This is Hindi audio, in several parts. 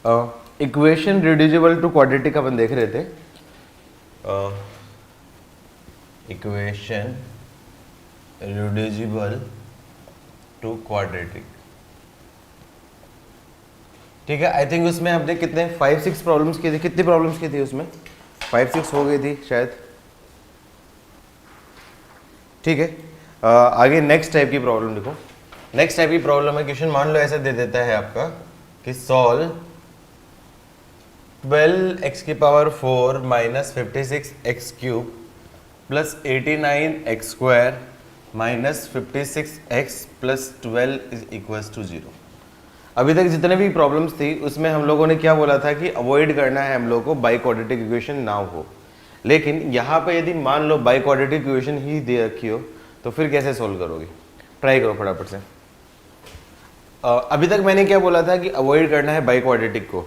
इक्वेशन रिड्यूसिबल टू क्वाड्रेटिक अपन देख रहे थे। इक्वेशन रिड्यूसिबल टू क्वाड्रेटिक, ठीक है। आई थिंक उसमें हमने कितने 5-6 प्रॉब्लम्स की थी। कितनी प्रॉब्लम्स की थी उसमें? 5-6 हो गई थी शायद, ठीक है। आगे नेक्स्ट टाइप की प्रॉब्लम लिखो। नेक्स्ट टाइप की प्रॉब्लम है, क्वेश्चन मान लो ऐसा दे देता है आपका कि solve 12x⁴ minus 56x³ plus 89x² minus 56x plus 12 is equal to 0। अभी तक जितने भी प्रॉब्लम्स थी उसमें हम लोगों ने क्या बोला था कि अवॉइड करना है हम लोग को बाई क्वाड्रेटिक इक्वेशन ना हो। लेकिन यहाँ पे यदि मान लो बाई क्वाड्रेटिक इक्वेशन ही दे रखी हो तो फिर कैसे सोल्व करोगे? ट्राई करो फटाफट से। अभी तक मैंने क्या बोला था कि अवॉइड करना है बाई क्वाड्रेटिक को,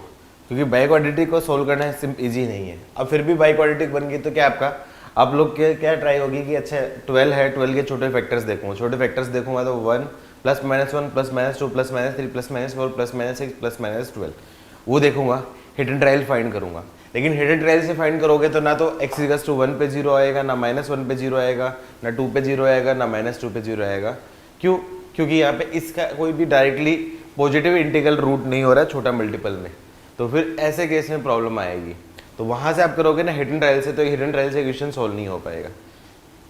क्योंकि बाई क्वाड्रेटिक को सोल्व करना है इजी नहीं है। अब फिर भी बाई क्वाड्रेटिक बन गई तो क्या आपका आप लोग के क्या ट्राई होगी कि अच्छा 12 है, 12 के छोटे फैक्टर्स देखूंगा। छोटे फैक्टर्स देखूंगा तो 1 +-1 +-2 +-3 +-4 +-6 +-12 वो देखूंगा, हिडन ट्रायल फाइंड करूंगा। लेकिन हिडन ट्रायल से फाइंड करोगे तो ना तो x=1 पे 0 आएगा, ना -1 पे 0 आएगा, ना 2 पे 0 आएगा, ना -2 पे 0 आएगा। क्यों? क्योंकि यहाँ पे इसका कोई भी डायरेक्टली पॉजिटिव इंटीग्रल रूट नहीं हो रहा है छोटा मल्टीपल में, तो फिर ऐसे केस में प्रॉब्लम आएगी। तो वहाँ से आप करोगे ना हिडन ट्रायल से, तो हिडन ट्रायल से इक्वेशन सॉल्व नहीं हो पाएगा।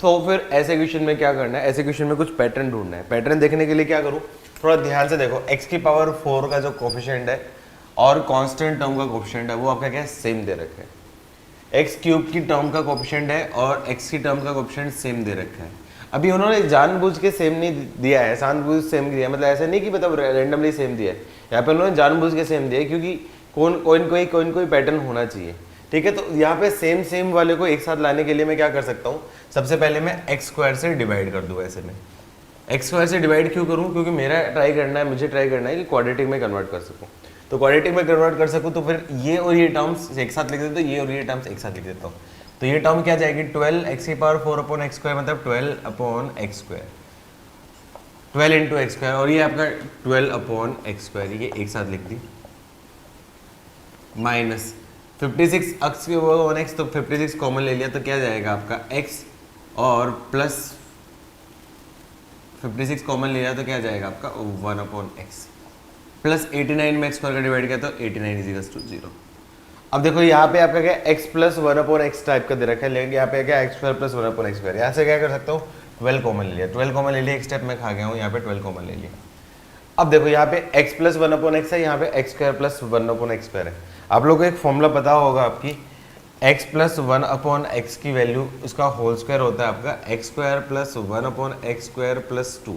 तो फिर ऐसे क्वेश्चन में क्या करना है? ऐसे क्वेश्चन में कुछ पैटर्न ढूंढना है। पैटर्न देखने के लिए क्या करूँ, थोड़ा ध्यान से देखो। x⁴ का जो कोफिशिएंट है और कांस्टेंट टर्म का कोफिशिएंट है वो आपका क्या है? सेम दे रखा है। x³ की टर्म का कोफिशिएंट है और x की टर्म का कोफिशिएंट सेम दे रखा है। अभी उन्होंने जानबूझ के सेम नहीं दिया है, जानबूझ सेम दिया, मतलब ऐसा नहीं कि मतलब रैंडमली सेम दिया है। यहाँ पे उन्होंने जानबूझ के सेम दिया है क्योंकि कोई पैटर्न होना चाहिए, ठीक है। तो यहाँ पे सेम वाले को एक साथ लाने के लिए मैं क्या कर सकता हूँ? सबसे पहले मैं x² से डिवाइड कर दूँ। ऐसे में x² से डिवाइड क्यों करूँ? क्योंकि मुझे ट्राई करना है कि क्वाड्रेटिक में कन्वर्ट कर सकूँ। तो क्वाड्रेटिक में कन्वर्ट कर सकूँ तो फिर ये और ये टर्म्स एक साथ लिख देता हूँ, ये और ये टर्म्स एक साथ लिख देता हूँ। तो ये टर्म क्या जाएगी? 12x⁴/x² मतलब 12/x², 12 × x², और ये आपका 12/x², ये एक साथ लिख दी, माइनस 56 x के वो 1x, तो 56 कॉमन ले लिया तो क्या जाएगा आपका x, और प्लस 56 कॉमन ले लिया तो क्या जाएगा आपका 1/x, प्लस 89 में x² का डिवाइड किया तो 89 = 0। अब देखो यहाँ पे आपका क्या x + 1/x टाइप का दे रखा है, लेकिन यहाँ पे क्या x² + 1/x²। यहाँ से क्या कर सकता हूँ? 12 कॉमन ले लिया, 12 कॉमन ले लिया, एक स्टेप में खा गया हूँ, यहाँ पे 12 कॉमन ले लिया। अब देखो यहाँ पे x + 1/x है, यहाँ पे x² + 1/x² है। आप लोगों को एक फॉर्मूला पता होगा आपकी, x + 1/x की वैल्यू उसका होल स्क्वायर होता है आपका x² + 1/x² + 2।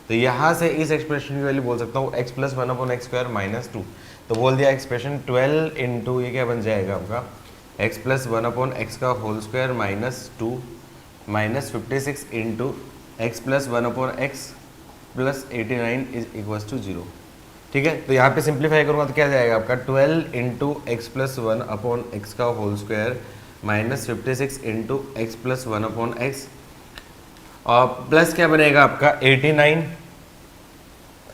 तो यहाँ से इस एक्सप्रेशन की वैल्यू बोल सकता हूँ x + 1/x² - 2। तो बोल दिया एक्सप्रेशन 12 × ये क्या बन जाएगा आपका x + 1/x का whole square -2 minus 56 × x + 1/x + 89 = 0, ठीक है। तो यहाँ पे सिंप्लीफाई करूँगा तो क्या जाएगा आपका 12 × x + 1/x का whole square minus 56 × x + 1/x, और प्लस क्या बनेगा आपका 89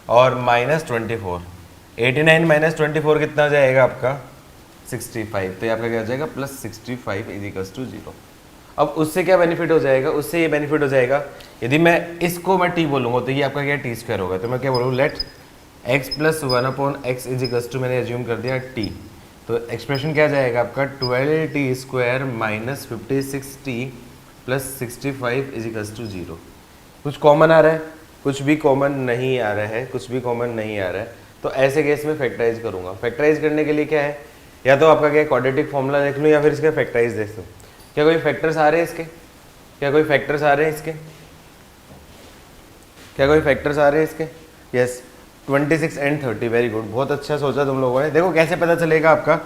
और -24। 89 - 24 कितना जाएगा आपका 65। तो ये आपका क्या हो जाएगा +65 = 0। अब उससे क्या बेनिफिट हो जाएगा? उससे ये बेनिफिट हो जाएगा, यदि मैं इसको मैं t बोलूँगा तो ये आपका क्या t² होगा। तो मैं क्या बोलूँ, लेट x + 1/x = मैंने एज्यूम कर दिया t। तो एक्सप्रेशन क्या जाएगा आपका 12t² - 56t + 65 = 0। कुछ कॉमन आ रहा है? कुछ भी कॉमन नहीं आ रहा है, कुछ भी कॉमन नहीं आ रहा है। तो ऐसे केस में फैक्टराइज करूँगा। फैक्टराइज करने के लिए क्या है, या तो आपका क्या क्वाड्रेटिक फॉर्मूला देख लूँ या फिर इसका फैक्टराइज देख लूँ। क्या कोई फैक्टर्स आ रहे हैं इसके? क्या कोई फैक्टर्स आ रहे हैं इसके? क्या कोई फैक्टर्स आ रहे हैं इसके? यस, 26 and 30, वेरी गुड, बहुत अच्छा सोचा तुम लोगों ने। देखो कैसे पता चलेगा आपका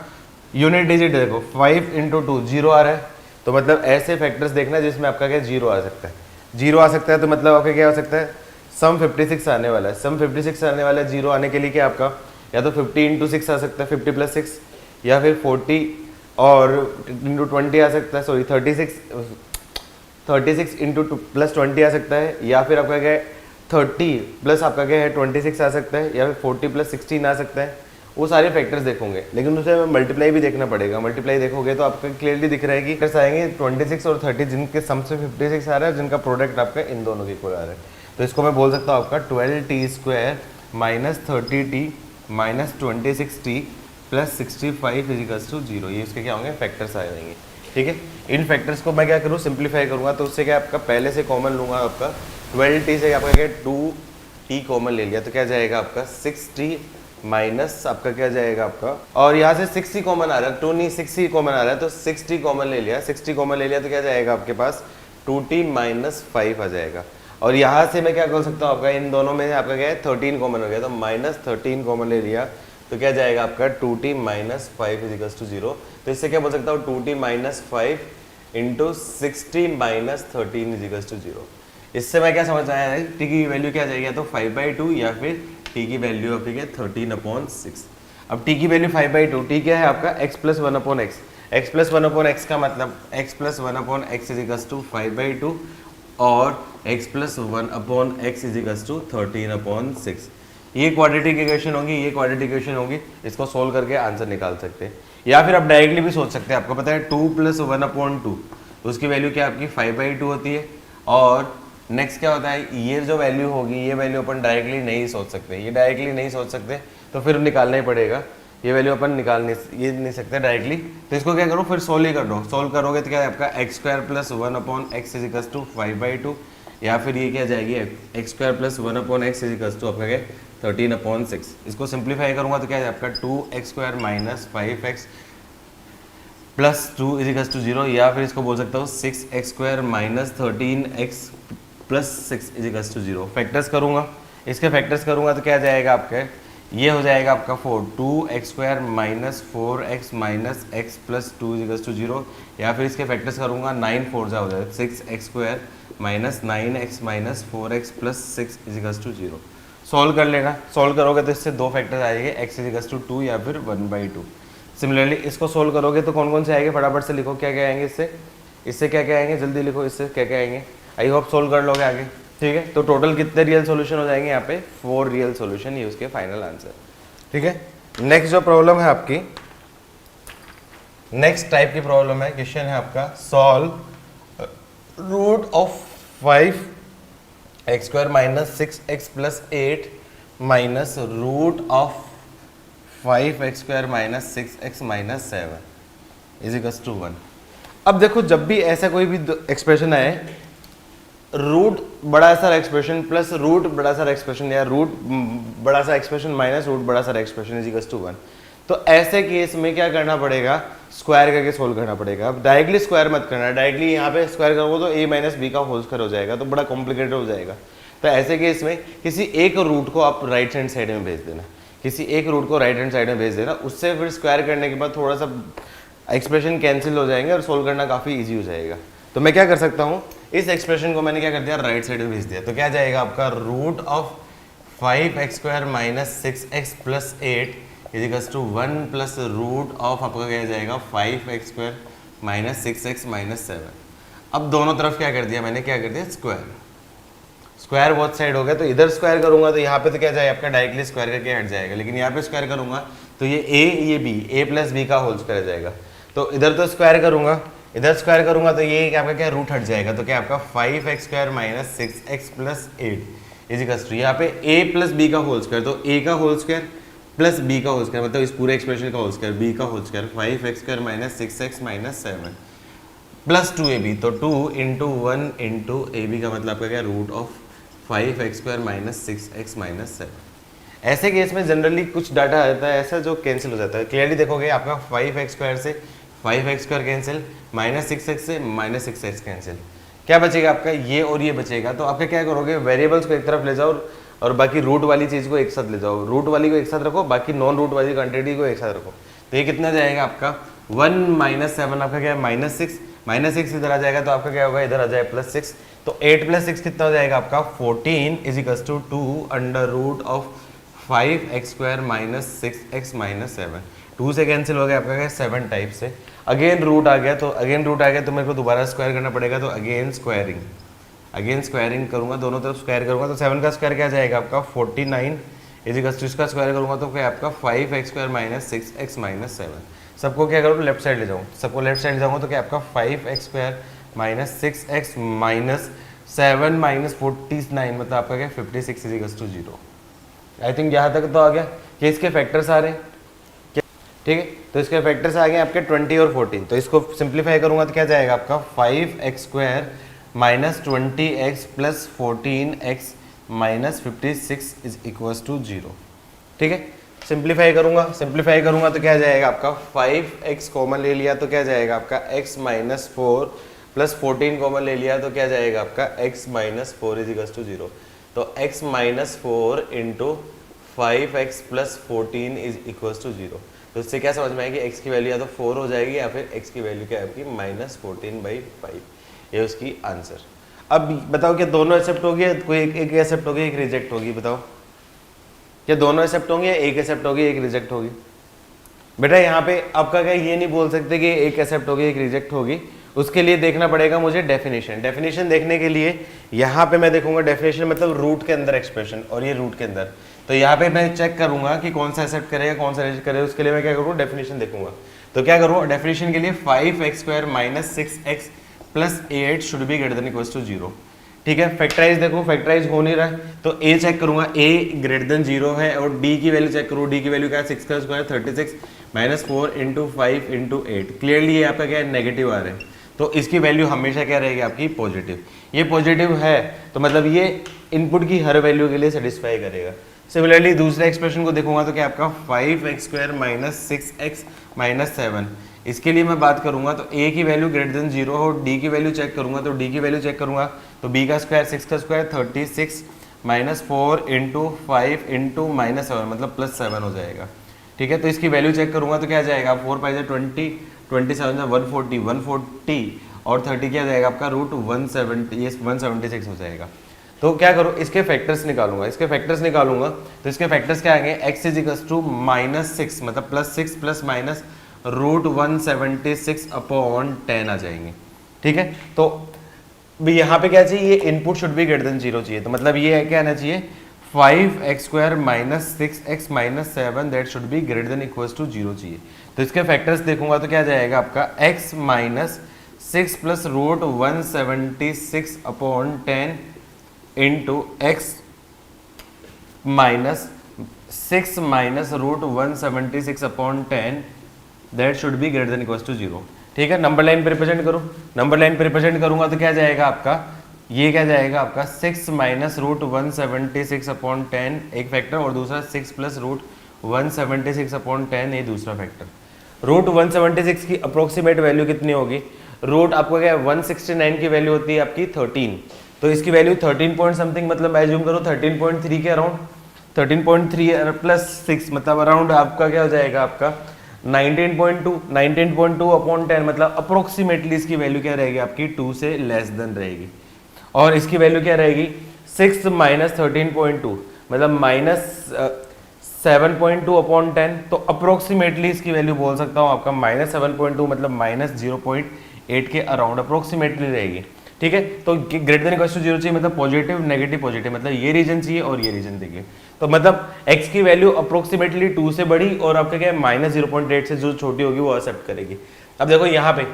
यूनिट डिजिट, देखो 5 × 2 0 आ रहा है, तो मतलब ऐसे फैक्टर्स देखना जिसमें आपका क्या 0 आ सकता है। 0 आ सकता है तो मतलब आपका क्या हो सकता है, सम 56 आने वाला है। सम 56 आने वाला है, 0 आने के लिए क्या आपका या तो 50 × 6 आ सकता है, 50 + 6, या फिर 40 और × 20 आ सकता है, सॉरी 36 × 2 + 20 आ सकता है, या फिर आपका क्या है 30 प्लस आपका क्या है 26 आ सकता है, या फिर 40 + 16 आ सकता है, वो सारे फैक्टर्स देखोगे, लेकिन उसे मल्टीप्लाई भी देखना पड़ेगा। मल्टीप्लाई देखोगे तो आपको क्लियरली दिख रहा है कि फैक्टर्स आएंगे 26 और 30 जिनके सम से 56 आ रहा है, जिनका प्रोडक्ट आपका इन दोनों के इक्वल आ रहा है। तो इसको मैं बोल सकता हूँ आपका 12t² minus 30t minus 26t plus 65 equals to 0। ये इसके क्या होंगे, फैक्टर्स आ जाएंगे। ठीक है, इन फैक्टर्स को मैं क्या करूँ, सिंप्लीफाई करूँगा। तो उससे क्या आपका पहले से कॉमन लूँगा, आपका 12t से आपका क्या 2t कॉमन ले लिया तो क्या जाएगा आपका 6t माइनस आपका क्या जाएगा आपका, और यहाँ से 6t कॉमन आ रहा है, 2 नहीं 6t कॉमन आ रहा है तो 6t कॉमन ले लिया। 6t कॉमन ले लिया तो क्या जाएगा आपके पास 2t माइनस 5 आ जाएगा। और यहाँ से मैं क्या कर सकता हूँ, आपका इन दोनों में आपका क्या है 13 कॉमन हो गया, तो माइनस 13 कॉमन ले लिया तो क्या जाएगा आपका 2t माइनस 5 इजिकल्स टू 0। तो इससे क्या बोल सकता हूँ 2t minus 5 into 6t minus 13 equals to 0। इससे मैं क्या समझ आया है, t की वैल्यू क्या जाएगी, या तो 5/2 या फिर t की वैल्यू आपकी क्या 13/6। अब t की वैल्यू 5/2, t क्या है आपका x plus 1/x। x plus 1/x का मतलब x plus 1/x equals to 5/2 और x plus 1/x equals to 13/6। ये क्वाड्रेटिक इक्वेशन होगी, ये क्वाड्रेटिक इक्वेशन होगी, इसको सोल्व करके आंसर निकाल सकते हैं। या फिर आप डायरेक्टली भी सोच सकते हैं, आपको पता है 2 प्लस 1/2 तो उसकी वैल्यू क्या आपकी 5/2 होती है। और नेक्स्ट क्या होता है, ये जो वैल्यू होगी, ये वैल्यू अपन डायरेक्टली नहीं सोच सकते, ये डायरेक्टली नहीं सोच सकते तो फिर निकालना ही पड़ेगा। ये वैल्यू अपन निकाल नहीं सकते डायरेक्टली, तो इसको क्या करो फिर सोल्व ही कर दो। सोल्व करोगे तो क्या है आपका x² plus 1/x equals to 5/2, या फिर ये क्या जाएगी x² plus 1/x equals to आपका क्या 13/6। इसको सिंप्लीफाई करूंगा तो क्या है आपका 2x² minus 5x plus 2 equals to 0, या फिर इसको बोल सकता हूँ 6x² minus 13x plus 6 equals to 0। Factors करूंगा, इसके फैक्टर्स करूंगा तो क्या जाएगा आपका, ये हो जाएगा आपका 2x² minus 4x minus x plus 2 equals to 0, या फिर इसके फैक्टर्स करूंगा 9 4 जा हो जाएगा 6x² minus 9x minus 4x plus 6 equals to 0। Solve कर लेना, सॉल्व करोगे तो इससे दो फैक्टर्स आएंगे x इजिकल्स टू 2 या फिर 1/2। सिमिलरली इसको सोल्व करोगे तो कौन कौन से आएंगे, फटाफट से लिखो क्या क्या आएंगे इससे क्या क्या आएंगे, जल्दी लिखो इससे क्या क्या आएंगे। आई होप सोल्व कर लोगे आगे। ठीक है, तो टोटल कितने रियल सॉल्यूशन हो जाएंगे यहाँ पे 4 रियल सॉल्यूशन, ये उसके फाइनल आंसर। ठीक है, नेक्स्ट जो प्रॉब्लम है आपकी, नेक्स्ट टाइप की प्रॉब्लम है, क्वेश्चन है आपका solve root of 5x² minus 6x plus 8 minus root of 5x² minus 6x minus 7 equals to 1। अब देखो जब भी ऐसा कोई भी एक्सप्रेशन आए, रूट बड़ा सारा एक्सप्रेशन प्लस रूट बड़ा सारा एक्सप्रेशन, या रूट बड़ा सा एक्सप्रेशन माइनस रूट बड़ा सारा एक्सप्रेशन इजिकल्स टू 1, तो ऐसे केस में क्या करना पड़ेगा, स्क्वायर करके सोल्व करना पड़ेगा। अब डायरेक्टली स्क्वायर मत करना, डायरेक्टली यहाँ पे स्क्वायर करोगे तो a माइनस बी का होल स्क्वायर हो जाएगा, तो बड़ा कॉम्प्लिकेटेड हो जाएगा। तो ऐसे केस में किसी एक रूट को आप राइट हैंड साइड में भेज देना, किसी एक रूट को राइट हैंड साइड में भेज देना, उससे फिर स्क्वायर करने के बाद थोड़ा सा एक्सप्रेशन कैंसिल हो जाएंगे और सोल्व करना काफ़ी ईजी हो जाएगा। तो मैं क्या कर सकता हूँ, इस एक्सप्रेशन को मैंने क्या कर दिया, राइट साइड में भेज दिया, तो क्या जाएगा आपका root of 5x² minus 6x plus 8 equals to 1 plus root of आपका क्या जाएगा 5x² माइनस 6x माइनस 7। अब दोनों तरफ क्या कर दिया मैंने, क्या कर दिया स्क्वायर, स्क्वायर बोथ साइड हो गया। तो इधर स्क्वायर करूंगा तो यहाँ पे तो क्या जाए आपका डायरेक्टली स्क्वायर करके हट जाएगा, लेकिन यहाँ पे स्क्वायर करूंगा तो ये a ये b, a प्लस बी का होल स्क्वायर जाएगा। तो इधर तो स्क्वायर करूंगा, इधर स्क्वायर करूंगा तो ये आपका क्या रूट हट जाएगा, तो क्या आपका 5x² minus 6x plus 8 equals to यहाँ पे a प्लस बी का होल स्क्वायर, तो a का होल स्क्वायर प्लस b का होल स्क्वायर, मतलब इस पूरे एक्सप्रेशन का होल स्क्वायर, b का whole square 5x² minus 6x minus 7 plus 2ab, तो 2 इंटू 1 इंटू ab का मतलब आपका क्या root of 5x² minus 6x minus 7। ऐसे केस में जनरली कुछ डाटा आता है ऐसा जो कैंसिल हो जाता है। क्लियरली देखोगे आपका 5x² से 5x² कैंसिल, माइनस 6x से माइनस 6x कैंसिल, क्या बचेगा आपका ये और ये बचेगा। तो आपका क्या करोगे, वेरिएबल्स को एक तरफ ले जाओ और बाकी रूट वाली चीज़ को एक साथ ले जाओ, रूट वाली को एक साथ रखो, बाकी नॉन रूट वाली क्वांटिटी को एक साथ रखो। तो ये कितना जाएगा आपका 1 माइनस 7 आपका क्या है माइनस 6 इधर आ जाएगा तो आपका क्या होगा, इधर आ जाए प्लस 6, तो 8 प्लस 6 कितना हो जाएगा आपका 14 equals to 2 under root of 5x² minus 6x minus 7। 2 से कैंसिल हो गया आपका क्या 7 टाइप से, अगेन रूट आ गया, तो अगेन रूट आ गया तो मेरे को दोबारा स्क्वायर करना पड़ेगा, तो अगेन स्क्वायरिंग करूंगा, दोनों तरफ स्क्वायर करूंगा, तो 7 का स्क्वायर क्या जाएगा आपका 49 इजिकल्स टू इसका स्क्वायर करूँगा तो क्या आपका 5x² माइनस 6x माइनस 7। सबको क्या करूँ, लेफ्ट साइड ले जाऊँ, सबको लेफ्ट साइड जाऊँगा तो क्या आपका 5x² minus 6x minus 7 minus 49 मतलब आपका क्या 56 इजिकल्स टू 0। आई थिंक यहाँ तक तो आ गया कि इसके फैक्टर्स आ रहे हैं, ठीक है। तो इसके फैक्टर्स आ गए आपके 20 और 14। तो इसको सिंप्लीफाई करूंगा तो क्या जाएगा आपका 5x² minus 20x plus 14x minus 56 is equals to 0, ठीक है। सिंप्लीफाई करूंगा तो क्या जाएगा आपका 5x कॉमन ले लिया तो क्या जाएगा आपका x माइनस 4 प्लस 14 कॉमन ले लिया तो क्या जाएगा आपका x minus 4 is equals to 0। तो x minus 4 into 5x plus 14 is equals to 0। तो इससे क्या समझ में आएगी, x की वैल्यू या तो 4 हो जाएगी या फिर x की वैल्यू क्या है आपकी माइनस 14/5। ये उसकी आंसर। अब बताओ क्या दोनों एक्सेप्ट होगी, कोई एक एक्सेप्ट होगी एक रिजेक्ट होगी, बताओ क्या दोनों एक्सेप्ट होंगे, एक एक्सेप्ट होगी एक रिजेक्ट होगी। बेटा यहाँ पे आपका क्या ये नहीं बोल सकते कि एक एक्सेप्ट होगी एक रिजेक्ट होगी, उसके लिए देखना पड़ेगा मुझे डेफिनेशन। डेफिनेशन देखने के लिए यहाँ पे मैं देखूंगा डेफिनेशन मतलब रूट के अंदर एक्सप्रेशन और ये रूट के अंदर। तो यहाँ पे मैं चेक करूंगा कि कौन सा एक्सेप्ट करेगा कौन सा रिजेक्ट करेगा, उसके लिए मैं क्या करूँ डेफिनेशन देखूंगा। तो क्या करूँ डेफिनेशन के लिए 5x² minus 6x plus 8 should be greater than equals to 0, ठीक है। फैक्टराइज देखो, फैक्टराइज हो नहीं रहा है तो a चेक करूंगा, a ग्रेटर देन 0 है और d की वैल्यू चेक करूँ, d की वैल्यू क्या है 6 का square 36 minus 4 into 5 into 8। Clearly ये आपका क्या है नेगेटिव आ रहा है, तो इसकी वैल्यू हमेशा क्या रहेगी आपकी पॉजिटिव। ये पॉजिटिव है तो मतलब ये इनपुट की हर वैल्यू के लिए सेटिस्फाई करेगा। सिमिलरली दूसरे एक्सप्रेशन को देखूंगा तो क्या आपका 5x² माइनस 6x माइनस 7, इसके लिए मैं बात करूंगा तो a की वैल्यू ग्रेटर देन 0 हो, d की वैल्यू चेक करूंगा तो d की वैल्यू चेक करूंगा तो b का स्क्वायर 6 का square 36 minus 4 into 5 into minus 7 मतलब प्लस 7 हो जाएगा, ठीक है। तो इसकी वैल्यू चेक करूंगा तो क्या जाएगा 4 5 20 27 140 और 30 क्या जाएगा आपका रूट 170, ये 176 हो जाएगा। तो क्या करूँ इसके फैक्टर्स निकालूंगा, तो इसके फैक्टर्स क्या आएंगे x is equals to minus 6 मतलब plus 6 plus minus root 176 upon 10 आ जाएंगे, ठीक है। तो यहाँ पे क्या चाहिए, ये input should be greater than 0 चाहिए, तो मतलब ये क्या आना चाहिए 5x² minus 6x minus 7 that should be greater than equals to 0 चाहिए। तो इसके फैक्टर्स देखूंगा तो क्या जाएगा आपका x minus 6 plus root 176 upon 10 into x minus 6 minus root 176 upon 10 that should be greater than equals to 0, ठीक है। नंबर लाइन पे रिप्रेजेंट करूँ, नंबर लाइन पे रिप्रेजेंट करूंगा तो क्या जाएगा आपका, ये क्या जाएगा आपका 6 माइनस रूट 176 अपॉन 10 एक फैक्टर और दूसरा 6 प्लस रूट 176 अपॉन 10 ये दूसरा फैक्टर। रूट 176 की अप्रोक्सीमेट वैल्यू कितनी होगी, रूट आपको क्या 169 की वैल्यू होती है आपकी 13, तो इसकी वैल्यू 13 पॉइंट समथिंग मतलब मैं एज्यूम करूँ 13.3 के अराउंड, 13.3 प्लस 6 मतलब अराउंड आपका क्या हो जाएगा आपका 19.2 अपॉन 10 मतलब अप्रोक्सीमेटली इसकी वैल्यू क्या रहेगी आपकी 2 से लेस देन रहेगी। और इसकी वैल्यू क्या रहेगी 6 माइनस 13.2 मतलब माइनस 7.2 अपॉन 10, तो अप्रोक्सीमेटली इसकी वैल्यू बोल सकता हूँ आपका माइनस 7.2 मतलब माइनस 0.8 के अराउंड अप्रोक्सीमेटली रहेगी, ठीक है। तो ग्रेटर देन इक्वल टू 0 चाहिए मतलब पॉजिटिव नेगेटिव पॉजिटिव मतलब ये रीजन चाहिए और ये रीजन देखिए। तो मतलब x की वैल्यू अप्रोक्सीमेटली 2 से बड़ी और आपका क्या है माइनस 0.8 से जो छोटी होगी वो एक्सेप्ट करेगी। अब देखो यहाँ पे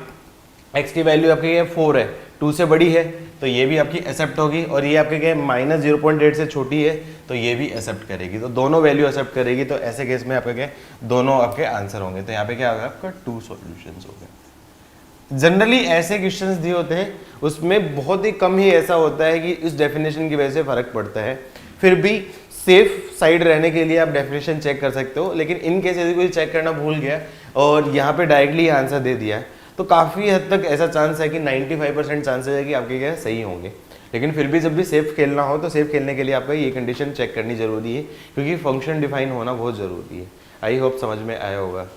x की वैल्यू आपके क्या 4 है, 2 से बड़ी है तो ये भी आपकी एक्सेप्ट होगी और ये आपके क्या माइनस 0.8 से छोटी है तो ये भी एक्सेप्ट करेगी। तो दोनों वैल्यू एक्सेप्ट करेगी, तो ऐसे केस में आपका क्या दोनों आपके आंसर होंगे। तो यहाँ पे क्या होगा आपका 2 सॉल्यूशंस हो गए। जनरली ऐसे क्वेश्चंस दिए होते हैं उसमें बहुत ही कम ही ऐसा होता है कि इस डेफिनेशन की वजह से फर्क पड़ता है, फिर भी सेफ साइड रहने के लिए आप डेफिनेशन चेक कर सकते हो। लेकिन इन केस यदि कोई चेक करना भूल गया और यहाँ पे डायरेक्टली आंसर दे दिया है तो काफ़ी हद तक ऐसा चांस है कि 95% चांसेस है कि आपके क्या सही होंगे। लेकिन फिर भी जब भी सेफ खेलना हो तो सेफ खेलने के लिए आपका ये कंडीशन चेक करनी जरूरी है, क्योंकि फंक्शन डिफाइन होना बहुत ज़रूरी है। आई होप समझ में आया होगा।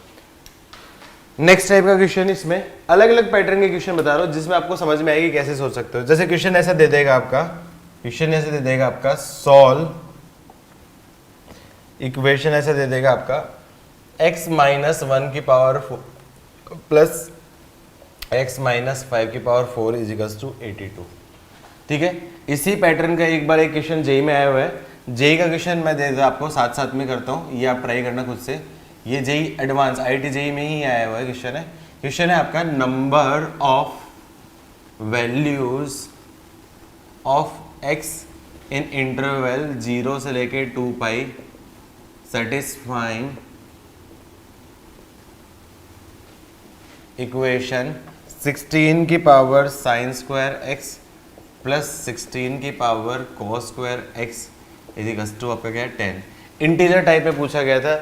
नेक्स्ट टाइप का क्वेश्चन, इसमें अलग अलग पैटर्न के क्वेश्चन बता रहा हूँ जिसमें आपको समझ में आएगी कैसे सोच सकते हो। जैसे क्वेश्चन ऐसा दे देगा आपका, सॉल्व इक्वेशन ऐसा दे देगा आपका x माइनस 1 की पावर प्लस x माइनस 5 की पावर 4 इज इक्वल्स टू 82, ठीक है। इसी पैटर्न का एक बार एक क्वेश्चन जेई में आया हुआ है जेई का क्वेश्चन मैं दे देता आपको, साथ साथ में करता हूँ, ये आप ट्राई करना खुद से। ये जेई एडवांस IIT जेई में ही आया हुआ है क्वेश्चन है। क्वेश्चन है आपका number of values of x in interval 0 से लेके 2 पाई सेटिस्फाइंग इक्वेशन 16 की power sine square x plus 16 की power cos square x is to आपका क्या है 10। इंटीजर टाइप में पूछा गया था,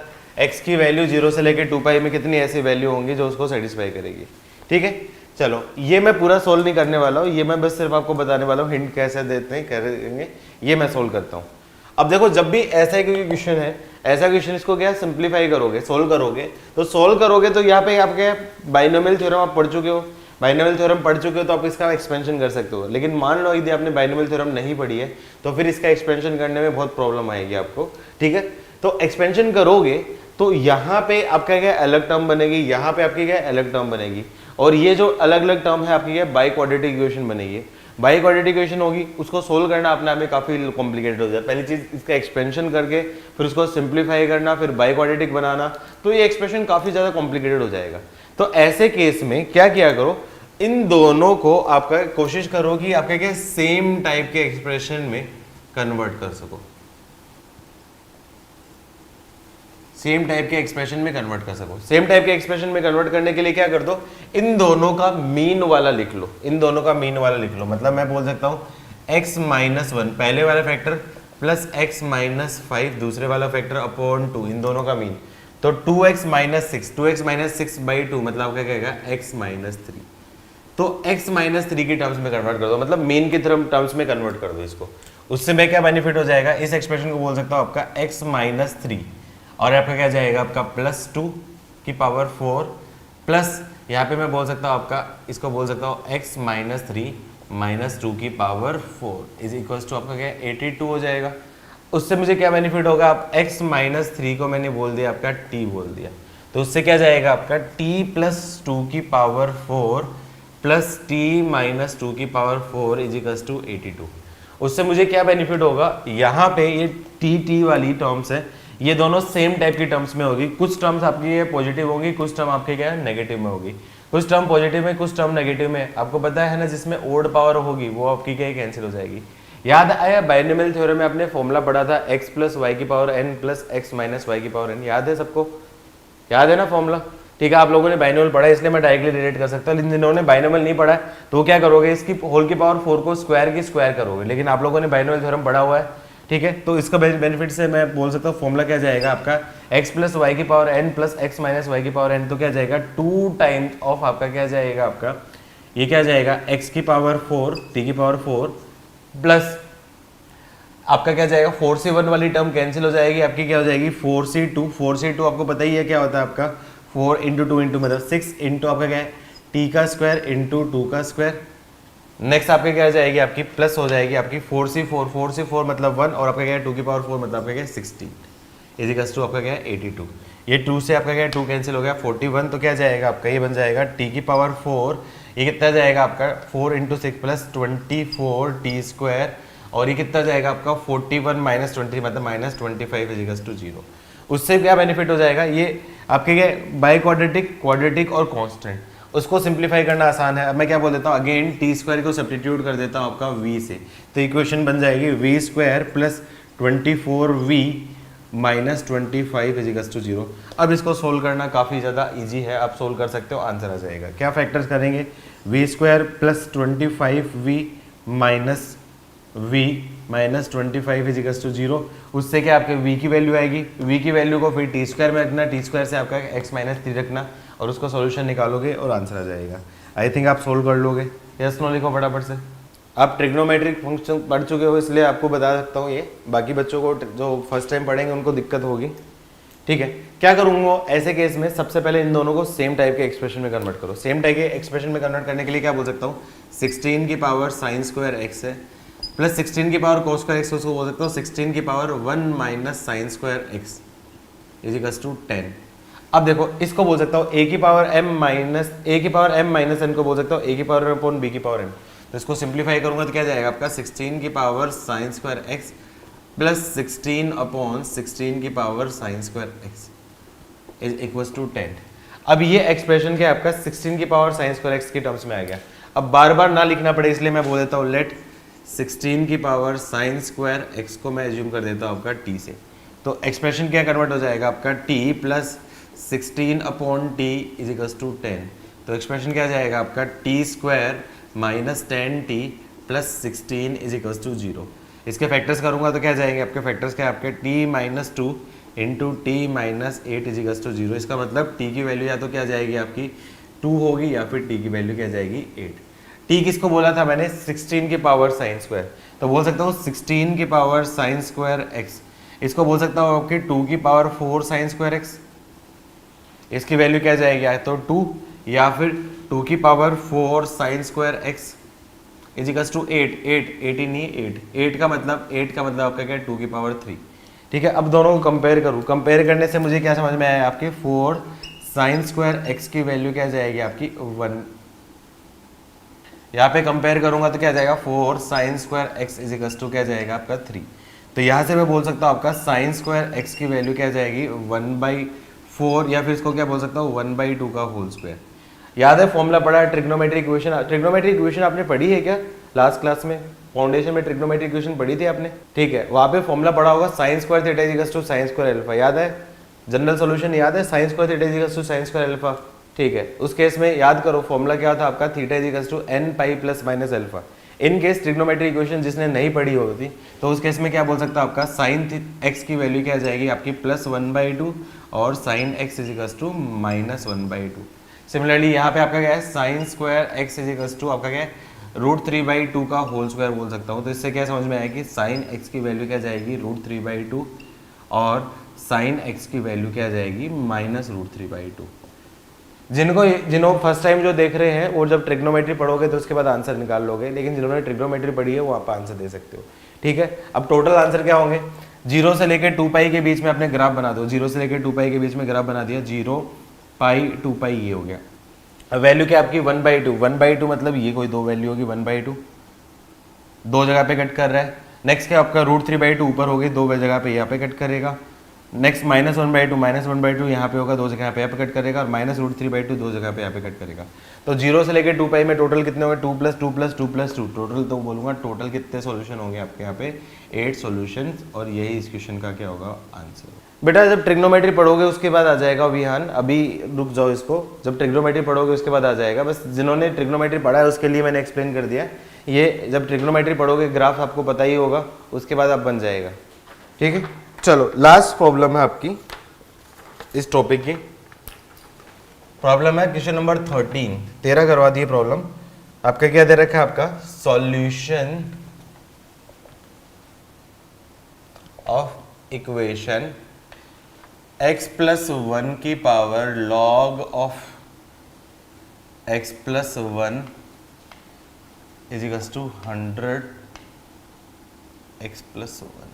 x की वैल्यू 0 से लेके 2 पाई में कितनी ऐसी वैल्यू होंगी जो उसको सेटिस्फाई करेगी। ठीक है, चलो ये मैं पूरा सोल्व नहीं करने वाला हूँ, ये मैं बस सिर्फ आपको बताने वाला हूँ हिंट कैसे देते हैं करेंगे, ये मैं सोल्व करता हूँ। अब देखो जब भी ऐसा ही कोई क्वेश्चन है, ऐसा क्वेश्चन इसको क्या सिंप्लीफाई करोगे, सोल्व करोगे, तो सोल्व करोगे तो यहाँ पे आप क्या बाइनोमियल थ्योरम आप पढ़ चुके हो, बाइनोमियल थ्योरम पढ़ चुके हो तो आप इसका एक्सपेंशन कर सकते हो। लेकिन मान लो यदि आपने बाइनोमियल थ्योरम नहीं पढ़ी है तो फिर इसका एक्सपेंशन करने में बहुत प्रॉब्लम आएगी आपको। ठीक है, तो एक्सपेंशन करोगे तो यहाँ पे आपका क्या अलग टर्म बनेगी, यहाँ पे आपकी क्या अलग टर्म बनेगी, और ये जो अलग अलग टर्म है आपकी क्या बाई क्वाड्रेटिक इक्वेशन बनेगी। बाई क्वाड्रेटिक इक्वेशन होगी, उसको सोल्व करना अपने आप में काफी कॉम्प्लिकेटेड हो जाए। पहली चीज इसका एक्सपेंशन करके फिर उसको सिंप्लीफाई करना, फिर बाई क्वाड्रेटिक बनाना, तो ये एक्सप्रेशन काफी ज्यादा कॉम्प्लिकेटेड हो जाएगा। तो ऐसे केस में क्या किया करो, इन दोनों को आपका कोशिश करो कि आपका क्या सेम टाइप के एक्सप्रेशन में कन्वर्ट कर सको, सेम टाइप के एक्सप्रेशन में कन्वर्ट कर सको। सेम टाइप के एक्सप्रेशन में कन्वर्ट करने के लिए क्या कर दो, इन दोनों का मीन वाला लिख लो, इन दोनों का मीन वाला लिख लो। मतलब मैं बोल सकता हूं x माइनस 1 पहले वाला फैक्टर प्लस x माइनस 5 दूसरे वाला फैक्टर अपॉन 2, इन दोनों का मीन। तो 2x minus 6, 2x minus 6 by 2 मतलब क्या कहेगा x माइनस 3। तो x माइनस 3 की टर्म्स में कन्वर्ट कर दो, मतलब मीन की टर्म्स में कन्वर्ट कर दो इसको। उससे मैं क्या बेनिफिट हो जाएगा, इस एक्सप्रेशन को बोल सकता हूं आपका x माइनस 3 और आपका क्या जाएगा आपका प्लस 2 की पावर 4 प्लस यहाँ पे मैं बोल सकता हूँ आपका इसको बोल सकता हूँ x माइनस 3 माइनस 2 की पावर 4 इज इक्वल टू आपका क्या 82 हो जाएगा। उससे मुझे क्या बेनिफिट होगा, आप x माइनस 3 को मैंने बोल दिया आपका t बोल दिया, तो उससे क्या जाएगा आपका t प्लस 2 की पावर 4 प्लस t माइनस 2 की पावर 4 इज इक्वल टू 82। उससे मुझे क्या बेनिफिट होगा, यहाँ पे ये t वाली टर्म्स है, ये दोनों सेम टाइप की टर्म्स में होगी। कुछ टर्म्स आपकी ये पॉजिटिव होगी, कुछ टर्म आपके क्या है नेगेटिव में होगी, कुछ टर्म पॉजिटिव में कुछ टर्म नेगेटिव में। आपको पता है ना, जिसमें ओड पावर होगी वो आपकी क्या कैंसिल हो जाएगी। याद आया बाइनोमियल थ्योरम में आपने फॉर्मूला पढ़ा था x प्लस वाई की power n plus x minus y की पावर n, याद है सबको, याद है ना फॉर्मूला। ठीक है, आप लोगों ने बाइनोमियल पढ़ा है इसलिए मैं डायरेक्टली रिलेट कर सकता हूँ, लेकिन जिन्होंने बाइनोमियल नहीं पढ़ा है तो क्या करोगे, इसकी होल की पावर 4 को स्क्वायर की स्क्वायर करोगे। लेकिन आप लोगों ने बाइनोमियल थ्योरम पढ़ा हुआ है, ठीक है, तो इसका बेनिफिट से मैं बोल सकता हूँ फॉर्मूला क्या जाएगा आपका x प्लस वाई की power n plus x minus y की पावर n, तो क्या जाएगा 2 टाइम्स ऑफ आपका क्या जाएगा आपका ये क्या जाएगा x की पावर 4 t की पावर 4 प्लस आपका क्या जाएगा 4c1 वाली टर्म कैंसिल हो जाएगी, आपकी क्या हो जाएगी 4c2। 4c2 आपको पता ही है क्या होता है आपका 4 इंटू 2 इंटू मतलब 6 इंटू आपका क्या है t का स्क्वायर इंटू 2 का स्क्वायर। नेक्स्ट आपके क्या जाएगी आपकी प्लस हो जाएगी आपकी 4c4 मतलब 1 और आपका क्या है 2 की पावर 4 मतलब आपका क्या है 16 इजिकल्स टू आपका क्या है 82। ये 2 से आपका क्या है 2 कैंसिल हो गया 41, तो क्या जाएगा आपका ये बन जाएगा t की पावर 4, ये कितना जाएगा आपका 4 इंटू 6 प्लस 24 t स्क्वायर, और ये कितना जाएगा आपका 41 माइनस 20 मतलब माइनस 25 इजिकल्स टू 0। उससे क्या बेनिफिट हो जाएगा, ये आपके क्या बाई क्वाड्रेटिक और कॉन्स्टेंट, उसको सिंप्लीफाई करना आसान है। अब मैं क्या बोल देता हूँ अगेन टी स्क्वायर को सब्स्टिट्यूट कर देता हूँ आपका v से, तो इक्वेशन बन जाएगी v square plus 24v minus 25 is equals to 0। अब इसको सोल्व करना काफ़ी ज़्यादा इजी है, आप सोल्व कर सकते हो, आंसर आ जाएगा। क्या फैक्टर्स करेंगे, v square plus 25v minus v minus 25 is equals to 0। उससे क्या आपके v की वैल्यू आएगी, v की वैल्यू को फिर टी स्क्वायर में रखना, टी स्क्वायर से आपका x माइनस 3 रखना और उसको सॉल्यूशन निकालोगे और आंसर आ जाएगा। आई थिंक आप सोल्व कर लोगे। यस नो लिखो फटाफट से। आप ट्रिग्नोमेट्रिक फंक्शन पढ़ चुके हो इसलिए आपको बता सकता हूँ, ये बाकी बच्चों को जो फर्स्ट टाइम पढ़ेंगे उनको दिक्कत होगी। ठीक है, क्या करूँगा ऐसे केस में, सबसे पहले इन दोनों को सेम टाइप के एक्सप्रेशन में कन्वर्ट करो। सेम टाइप के एक्सप्रेशन में कन्वर्ट करने के लिए क्या बोल सकता हूँ 16 की पावर साइन स्क्वायर एक्स है प्लस 16 की पावर कोस स्क्वायर एक्स, उसको बोल सकता हूँ 16 की power 1 minus sine square x is equals to 10। अब देखो इसको बोल सकता हूँ a की पावर m माइनस n को बोल सकता हूँ a की पावर m अपॉन b की पावर n। तो इसको सिंप्लीफाई करूंगा तो क्या जाएगा आपका 16 की power sine square x plus 16/16 की power sine square x is equal to 10। अब ये एक्सप्रेशन क्या है आपका 16 की पावर साइन स्क्वायर एक्स की टर्म्स में आ गया। अब बार बार ना लिखना पड़े इसलिए मैं बोल देता हूँ लेट 16 की पावर साइन स्क्वायर एक्स को मैं एज्यूम कर देता हूँ आपका टी से। तो एक्सप्रेशन क्या कन्वर्ट हो जाएगा आपका t plus 16/t is equal to 10। तो एक्सप्रेशन क्या जाएगा आपका t square minus 10t plus 16 is equal to 0। इसके फैक्टर्स करूंगा तो क्या जाएंगे आपके फैक्टर्स क्या आपके t minus 2 into t minus 8 is equal to 0। इसका मतलब t की वैल्यू या तो क्या जाएगी आपकी 2 होगी या फिर t की वैल्यू क्या जाएगी 8। t किसको बोला था मैंने 16 की पावर साइन स्क्वायर, तो बोल सकता हूँ 16 की पावर साइन स्क्वायर एक्स। इसको बोल सकता हूँ आपके 2 की पावर 4 साइन स्क्वायर एक्स। इसकी वैल्यू क्या जाएगी या तो 2 या फिर 2 की power 4 sine square x is equal to 8 ही नहीं 8 का मतलब आपका क्या है 2 की पावर 3। ठीक है, अब दोनों को कंपेयर करूँ, कंपेयर करने से मुझे क्या समझ में आया आपके 4 साइन स्क्वायर एक्स की वैल्यू क्या जाएगी आपकी 1। यहाँ पे कंपेयर करूंगा तो क्या जाएगा 4 sine square x is equal to क्या जाएगा आपका 3। तो यहाँ से मैं बोल सकता हूँ आपका साइन स्क्वायर एक्स की वैल्यू क्या जाएगी 1/4 या फिर इसको क्या बोल सकता हूँ 1/2 का होल स्क्वायर। याद है फॉर्मूला पढ़ा है ट्रिग्नोमेट्रिक इक्वेशन। ट्रिग्नोमेट्रिक इक्वेशन आपने पढ़ी है क्या लास्ट क्लास में? फाउंडेशन में ट्रिग्नोमेट्रिक इक्वेशन पढ़ी थी आपने? ठीक है, वहाँ पे फॉर्मूला पढ़ा होगा sine square theta is equal to sine square alpha. याद है? जनरल सॉल्यूशन याद है? Sine square theta is equal to sine square alpha. ठीक है, उस केस में याद करो फॉर्मूला क्या था आपका theta is equal to n pi plus minus alpha. In case trigonometric equation जिसने नहीं पढ़ी होती तो उस केस में क्या बोल सकता आपका साइन एक्स की वैल्यू क्या जाएगी आपकी प्लस 1/2 और sine x is equal to minus 1/2। Similarly यहाँ पे आपका क्या है sine square x is equal to आपका क्या है √3/2 का होल स्क्वायर बोल सकता हूँ। तो इससे क्या समझ में आया कि साइन एक्स की वैल्यू क्या जाएगी √3/2 और साइन एक्स की वैल्यू क्या जाएगी माइनस √3/2। जिन्होंने फर्स्ट टाइम जो देख रहे हैं और जब ट्रिग्नोमेट्री पढ़ोगे तो उसके बाद आंसर निकाल लोगे, लेकिन जिन्होंने ट्रिग्नोमेट्री पढ़ी है वो आप आंसर दे सकते हो। ठीक है, अब टोटल आंसर क्या होंगे 0 से लेकर 2π के बीच में अपने ग्राफ बना दो। 0 से लेकर 2π के बीच में ग्राफ बना दिया 0π 2π ये हो गया। अब वैल्यू क्या आपकी 1/2। 1/2 मतलब ये कोई दो वैल्यू होगी 1/2 दो जगह पे कट कर रहा है। नेक्स्ट क्या आपका √3/2 ऊपर हो गई दो जगह पे यहाँ पे कट करेगा। नेक्स्ट -1/2 यहाँ पे होगा दो जगह पे यहाँ पे कट करेगा और -√3/2 दो जगह पे यहाँ पे कट करेगा। तो 0 से लेकर 2π में टोटल कितने होंगे 2 + 2 + 2 + 2 टोटल तो बोलूँगा टोटल कितने सॉल्यूशन होंगे आपके यहाँ पे 8 सॉल्यूशन और यही इस क्वेश्चन का क्या होगा आंसर। बेटा जब ट्रिग्नोमेट्री पढ़ोगे उसके बाद आ जाएगा विहान, अभी रुक जाओ इसको, जब ट्रिग्नोमेट्री पढ़ोगे उसके बाद आ जाएगा। बस जिन्होंने ट्रिग्नोमेट्री पढ़ा है उसके लिए मैंने एक्सप्लेन कर दिया। ये जब ट्रिग्नोमेट्री पढ़ोगे ग्राफ आपको पता ही होगा, उसके बाद आप बन जाएगा। ठीक है, चलो लास्ट प्रॉब्लम है आपकी इस टॉपिक की। प्रॉब्लम है क्वेश्चन नंबर 13 करवा दिए प्रॉब्लम। आपका क्या दे रखा है आपका सॉल्यूशन ऑफ इक्वेशन x + 1 की power log of x + 1 is equal to 100 x + 1।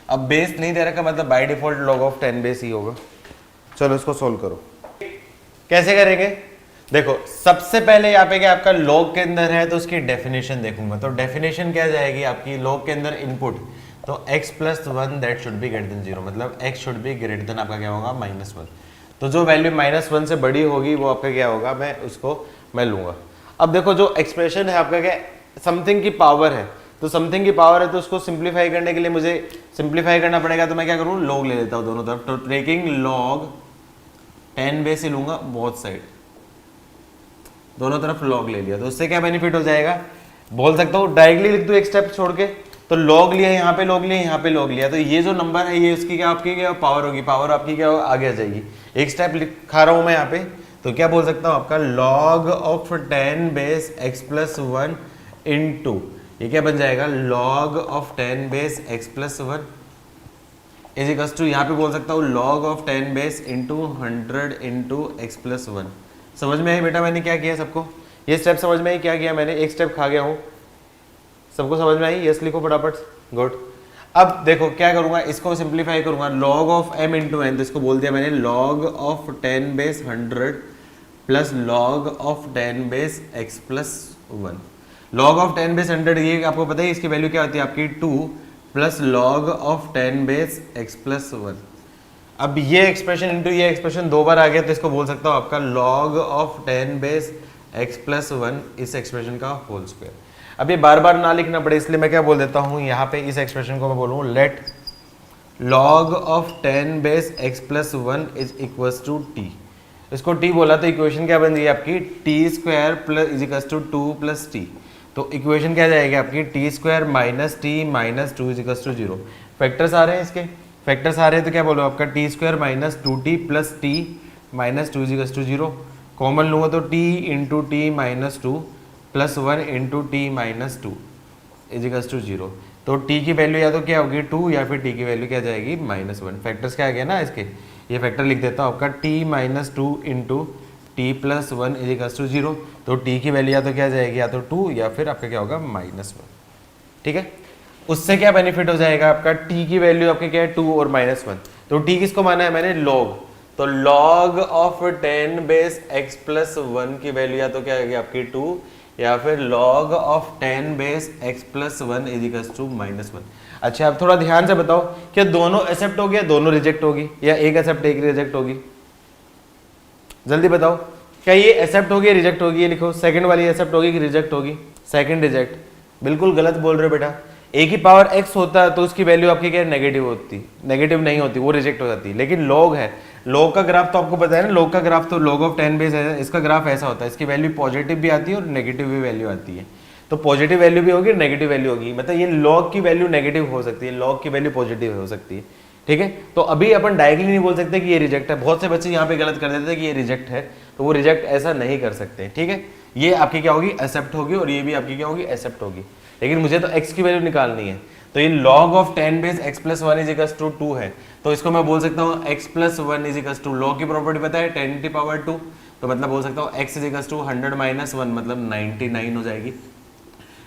अब बेस नहीं दे रखा मतलब by default log of 10 base ही होगा। चलो इसको सोल्व करो। कैसे करेंगे देखो, सबसे पहले यहाँ पे क्या आपका log के अंदर है तो उसकी डेफिनेशन देखूंगा। तो डेफिनेशन क्या जाएगी आपकी log के अंदर इनपुट तो x + 1 that should be greater than 0 मतलब x should be greater then आपका क्या होगा -1। तो जो वैल्यू -1 से बड़ी होगी वो आपका क्या होगा मैं लूंगा। अब देखो जो एक्सप्रेशन है आपका क्या समथिंग की पावर है, तो समथिंग की पावर है तो उसको सिंप्लीफाई करने के लिए मुझे सिंप्लीफाई करना पड़ेगा। तो मैं क्या करूँ log ले लेता हूँ दोनों तरफ। तो टेकिंग log 10 बेस ही लूंगा बोथ साइड, दोनों तरफ log ले लिया। तो उससे क्या बेनिफिट हो जाएगा बोल सकता हूँ डायरेक्टली लिख दो एक स्टेप छोड़ के। तो log लिया यहाँ पे log लिया यहाँ पे log लिया, तो ये जो नंबर है ये उसकी क्या आपकी क्या पावर होगी, पावर आपकी क्या आगे आ जाएगी। एक स्टेप लिखा रहा हूँ मैं यहाँ पे, तो क्या बोल सकता हूँ आपका log of 10 base x + 1 into ये क्या बन जाएगा log of 10 base x + 1 is equal to यहाँ पे बोल सकता हूँ log of 10 base into 100 into x + 1। समझ में आई बेटा मैंने क्या किया सबको? ये स्टेप समझ में आई क्या किया मैंने? एक स्टेप खा गया हूँ, सबको समझ में आई? यस लिखो फटाफट, गुड। अब देखो क्या करूंगा, इसको सिंप्लीफाई करूंगा log of m into n, तो इसको बोल दिया मैंने log of 10 base 100 plus log of 10 base x + 1। log of 10 base 100 ये आपको पता है इसकी वैल्यू क्या होती है आपकी 2 plus log of 10 base x plus 1। अब ये एक्सप्रेशन इंटू ये एक्सप्रेशन दो बार आ गया तो इसको बोल सकता हूँ आपका log of 10 base x plus 1 इस एक्सप्रेशन का होल स्क्वायर। अब ये बार बार ना लिखना पड़े इसलिए मैं क्या बोल देता हूँ यहाँ पे इस एक्सप्रेशन को मैं बोलूँ let log of 10 base x plus 1 is equals to t। इसको t बोला तो इक्वेशन क्या बन रही है आपकी t square plus is equals to 2 प्लस t। तो इक्वेशन क्या जाएगी आपकी t square minus t minus 2 is equals to 0। Factors आ रहे हैं इसके, फैक्टर्स आ रहे हैं तो क्या बोलो आपका t square minus 2t plus t minus 2 is equals to 0। Common लूँगा तो t into t minus 2 plus 1 into t minus 2 is equals to 0। तो t की वैल्यू या तो क्या होगी 2 या फिर t की वैल्यू क्या जाएगी माइनस 1। फैक्टर्स क्या आ गया ना इसके, ये फैक्टर लिख देता हूँ आपका t minus 2 into t plus 1 is equals to 0। तो t की वैल्यू या तो क्या जाएगी या तो 2 या फिर आपका क्या होगा माइनस 1। ठीक है, उससे क्या बेनिफिट हो जाएगा आपका t की वैल्यू आपके क्या है 2 और माइनस 1। तो t किसको माना है मैंने log, तो log of 10 base x plus 1 की वैल्यू या तो क्या आएगी आपकी 2 या फिर log of 10 base x plus 1 is equals to minus 1। अच्छा अब थोड़ा ध्यान से बताओ क्या दोनों एक्सेप्ट होगी या दोनों रिजेक्ट होगी या एक एक्सेप्ट एक रिजेक्ट होगी? जल्दी बताओ, क्या ये एक्सेप्ट होगी रिजेक्ट होगी? ये लिखो, सेकंड वाली एक्सेप्ट होगी कि रिजेक्ट होगी? Second reject. बिल्कुल गलत बोल रहे हो बेटा, ए की पावर x होता है तो उसकी वैल्यू आपकी क्या नेगेटिव होती, नेगेटिव नहीं होती, वो रिजेक्ट हो जाती। लेकिन लॉग है, लॉग का ग्राफ तो आपको पता है ना, लॉग का ग्राफ तो लॉग ऑफ 10 बेस है, इसका ग्राफ ऐसा होता है, इसकी वैल्यू पॉजिटिव भी आती है और नेगेटिव भी वैल्यू आती है। तो पॉजिटिव वैल्यू भी होगी नेगेटिव वैल्यू होगी, मतलब ये लॉग की वैल्यू नेगेटिव हो सकती है, लॉग की वैल्यू पॉजिटिव हो सकती है। ठीक है, तो अभी अपन डायरेक्टली नहीं बोल सकते कि ये रिजेक्ट है। बहुत से बच्चे यहाँ पे गलत कर देते हैं कि ये रिजेक्ट है, तो वो रिजेक्ट ऐसा नहीं कर सकते। ठीक है, ये आपकी क्या होगी एक्सेप्ट होगी और ये भी आपकी क्या होगी एक्सेप्ट होगी। लेकिन मुझे तो x की वैल्यू निकालनी है, तो ये log of 10 base x plus 1 is equals to 2 है, तो इसको मैं बोल सकता हूँ x plus 1 is equals to log की प्रॉपर्टी पता है 10 की पावर 2, तो मतलब बोल सकता हूँ x is equals to 100 minus 1 मतलब 99 हो जाएगी।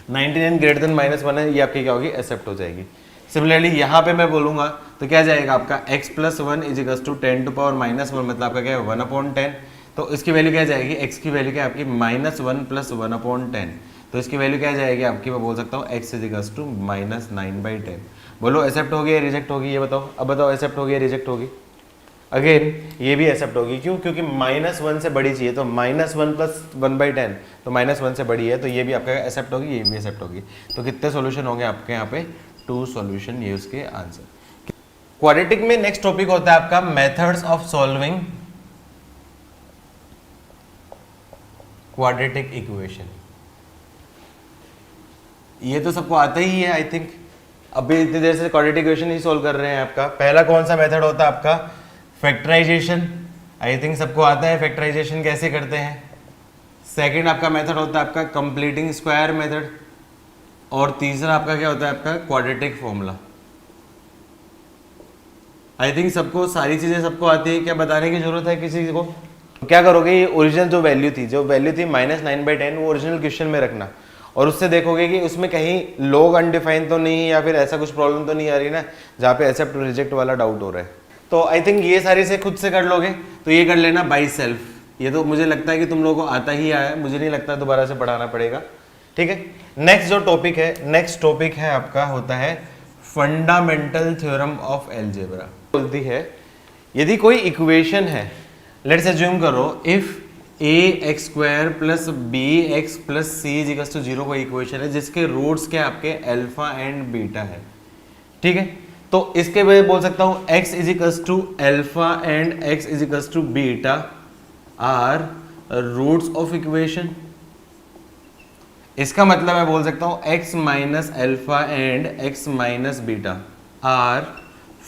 99 ग्रेटर देन माइनस 1 है, ये आपकी क्या होगी एक्सेप्ट हो जाएगी। सिमिलरली यहाँ पे मैं बोलूंगा तो क्या जाएगा आपका x plus 1 is equals to 10 to power minus 1 मतलब आपका क्या है 1/10। तो इसकी वैल्यू क्या जाएगी, x की वैल्यू क्या है आपकी माइनस 1 प्लस 1/10, तो इसकी वैल्यू क्या जाएगी आपकी, मैं बोल सकता हूँ x is equals to minus 9/10। बोलो एक्सेप्ट होगी या रिजेक्ट होगी, ये बताओ। अब बताओ एक्सेप्ट होगी या रिजेक्ट होगी? अगेन ये भी एक्सेप्ट होगी, क्यों? क्योंकि माइनस 1 से बड़ी चाहिए, तो माइनस 1 प्लस 1/10 तो माइनस 1 से बड़ी है, तो ये भी आपका एक्सेप्ट होगी, ये भी एक्सेप्ट होगी। तो कितने सॉल्यूशन होंगे आपके यहाँ पे? 2 सॉल्यूशन, ये उसके आंसर। क्वाड्रेटिक में नेक्स्ट टॉपिक होता है आपका methods of solving quadratic equation. ये तो सबको आता ही है आई थिंक, अभी इतनी देर से क्वाड्रेटिक इक्वेशन ही सॉल्व कर रहे हैं आपका। पहला कौन सा मेथड होता है आपका? फैक्टराइजेशन। आई थिंक सबको आता है फैक्टराइजेशन कैसे करते हैं। सेकंड आपका मेथड होता है आपका कंप्लीटिंग स्क्वायर मेथड, और तीसरा आपका क्या होता है आपका क्वाड्रेटिक फॉर्मूला। आई थिंक सबको सारी चीजें सबको आती है, क्या बताने की जरूरत है किसी को? तो क्या करोगे, ये ओरिजिनल जो वैल्यू थी माइनस 9/10 वो ओरिजिनल क्वेश्चन में रखना, और उससे देखोगे कि उसमें कहीं लॉग अनडिफाइंड तो नहीं या फिर ऐसा कुछ प्रॉब्लम तो नहीं आ रही ना जहाँ पे एक्सेप्ट रिजेक्ट वाला डाउट हो रहा है। तो आई थिंक ये सारी से खुद से कर लोगे, तो ये कर लेना बाई सेल्फ। ये तो मुझे लगता है कि तुम लोगों को आता ही आया है, मुझे नहीं लगता दोबारा से पढ़ाना पड़ेगा। ठीक है, नेक्स्ट जो टॉपिक है, नेक्स्ट टॉपिक है आपका होता है फंडामेंटल थ्योरम ऑफ अलजेब्रा। बोलती है यदि कोई इक्वेशन है, लेट्स अज्यूम करो if ax square plus bx plus c is equals to 0 कोई इक्वेशन है जिसके रूट्स क्या आपके अल्फा एंड बीटा है। ठीक है, तो इसके वजह बोल सकता हूं x is equals to alpha and x is equals to beta are roots of equation. इसका मतलब मैं बोल सकता हूं x minus alpha and x minus beta are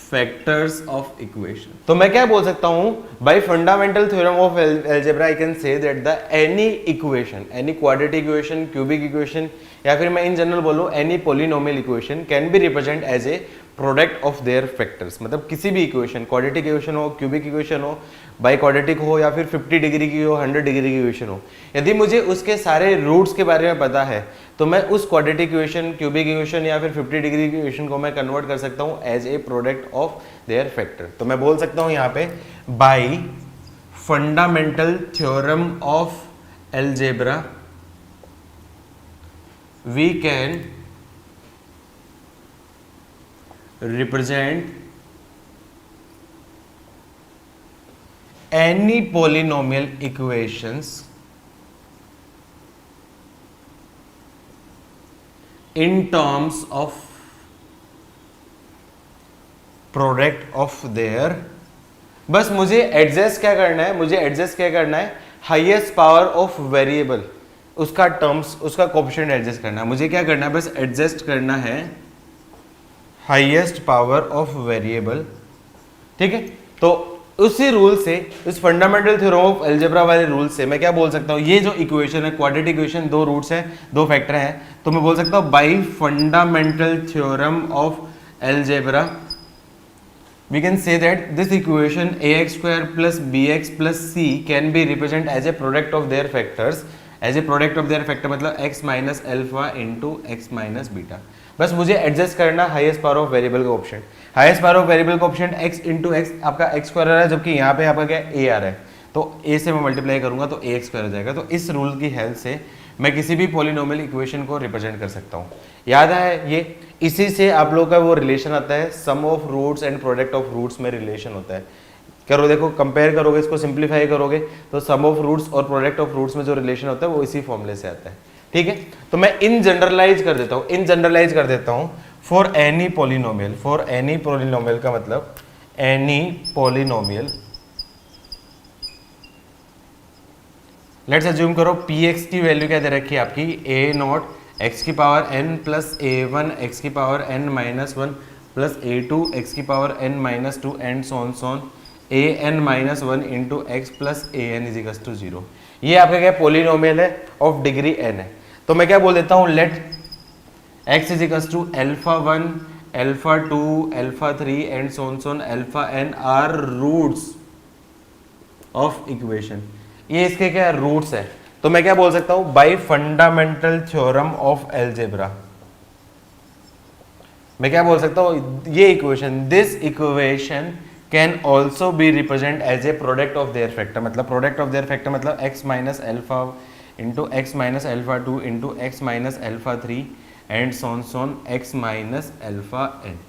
factors of equation. तो मैं क्या बोल सकता हूं, by fundamental theorem of algebra I can say that the any equation, any quadratic equation, cubic equation, या फिर मैं इन जनरल बोलूं any polynomial equation can be represent as a product of their factors. मतलब किसी भी इक्वेशन, क्वाड्रेटिक इक्वेशन हो, क्यूबिक इक्वेशन हो, बाई क्वाड्रेटिक हो, या फिर 50 डिग्री की हो, 100 डिग्री की इक्वेशन हो, यदि मुझे उसके सारे रूट्स के बारे में पता है तो मैं उस क्वाड्रेटिक इक्वेशन, क्यूबिक इक्वेशन या फिर 50 डिग्री की इक्वेशन को मैं कन्वर्ट कर सकता हूं as a product of their factor. तो मैं बोल सकता हूं यहां पे by fundamental theorem of algebra we can represent any polynomial equations in terms of product of their. बस मुझे एडजस्ट क्या करना है, मुझे एडजस्ट क्या करना है, हाईएस्ट पावर ऑफ वेरिएबल, उसका टर्म्स, उसका कोएफिशिएंट एडजस्ट करना है। मुझे क्या करना है, बस एडजस्ट करना है हाईएस्ट पावर ऑफ वेरिएबल, ठीक है। तो उसी रूल से, इस फंडामेंटल थ्योरम ऑफ अलजेब्रा वाले रूल से मैं क्या बोल सकता हूँ, ये जो इक्वेशन है क्वाड्रेटिक इक्वेशन, दो रूट्स हैं, दो फैक्टर हैं, तो मैं बोल सकता हूँ bye fundamental theorem of algebra we can say that this equation ax square plus bx plus c can be represented as a product of their factors, as a product of their factor मतलब x minus alpha into x minus beta। बस मुझे एडजस्ट करना हाईएस्ट पावर ऑफ वेरिएबल का option, highest power of variable का ऑप्शन x इंटू एक्स, आपका x स्क्वायर आ रहा है, जबकि यहाँ पे आपका क्या a आ रहा है, तो a से मैं मल्टीप्लाई करूंगा तो ax स्क्वायर हो जाएगा। तो इस रूल की हेल्प से मैं किसी भी पॉलिनोमियल इक्वेशन को रिप्रेजेंट कर सकता हूँ। याद है ये, इसी से आप लोगों का वो रिलेशन आता है, sum of roots and product of roots में रिलेशन होता है। करो देखो, कंपेयर करोगे, इसको सिंप्लीफाई करोगे तो सम ऑफ रूट्स और प्रोडक्ट ऑफ रूट्स में जो रिलेशन होता है वो इसी फॉर्मूले से आता है, ठीक है। तो मैं इन जनरलाइज कर देता हूँ, इन जनरलाइज कर देता हूँ for any polynomial, for any polynomial का मतलब एनी पॉलिनोमियल, लेट्स अज्यूम करो px की वैल्यू क्या दे रखी है आपकी, a नॉट x की power n plus a1 x की power n minus 1 plus a2 x की power n minus 2 and so on an minus 1 into x plus an is equal to 0। ये आपका क्या पॉलिनोमियल है ऑफ डिग्री n है। तो मैं क्या बोल देता हूँ, let x is equal to alpha 1 alpha 2 alpha 3 and so on alpha n are roots of equation. ये इसके क्या रूट्स है, तो मैं क्या बोल सकता हूं, by fundamental theorem of algebra मैं क्या बोल सकता हूं, ये equation, this equation can also be represent as a product of their factor. मतलब प्रोडक्ट ऑफ देयर फैक्टर मतलब x minus alpha into x minus alpha 2 into x minus alpha 3 and so on x minus alpha n।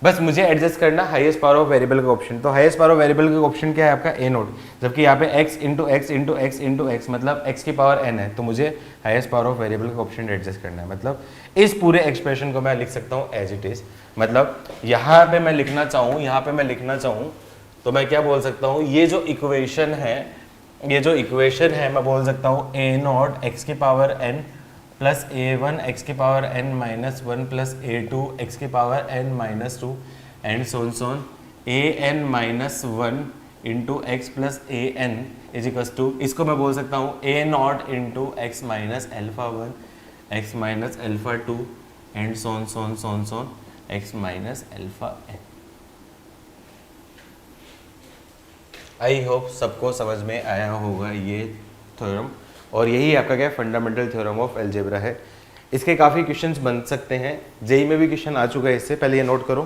बस मुझे एडजस्ट करना हाईएस्ट पावर ऑफ वेरिएबल का ऑप्शन। तो हाईएस्ट पावर ऑफ वेरिएबल का ऑप्शन क्या है आपका, a नोट, जबकि यहाँ पे x into x into x into x मतलब x की पावर n है, तो मुझे हाईएस्ट पावर ऑफ वेरिएबल का ऑप्शन एडजस्ट करना है। मतलब इस पूरे एक्सप्रेशन को मैं लिख सकता हूँ एज इट इज। मतलब यहाँ पे मैं लिखना चाहूँ, यहाँ पे मैं लिखना चाहूँ तो मैं क्या बोल सकता हूँ, ये जो इक्वेशन है, ये जो इक्वेशन है मैं बोल सकता हूँ a नॉट एक्स की power n plus a1 x की power n minus 1 plus a2 x की power n minus 2 and so on an minus 1 into x plus an is equals to, इसको मैं बोल सकता हूँ a naught into x minus alpha 1 x minus alpha 2 and so on x minus alpha n। I hope सबको समझ में आया होगा ये थ्योरम, और यही आपका क्या फंडामेंटल थ्योरम ऑफ अलजेब्रा है। इसके काफ़ी क्वेश्चंस बन सकते हैं, जेई में भी क्वेश्चन आ चुका है इससे पहले, ये नोट करो।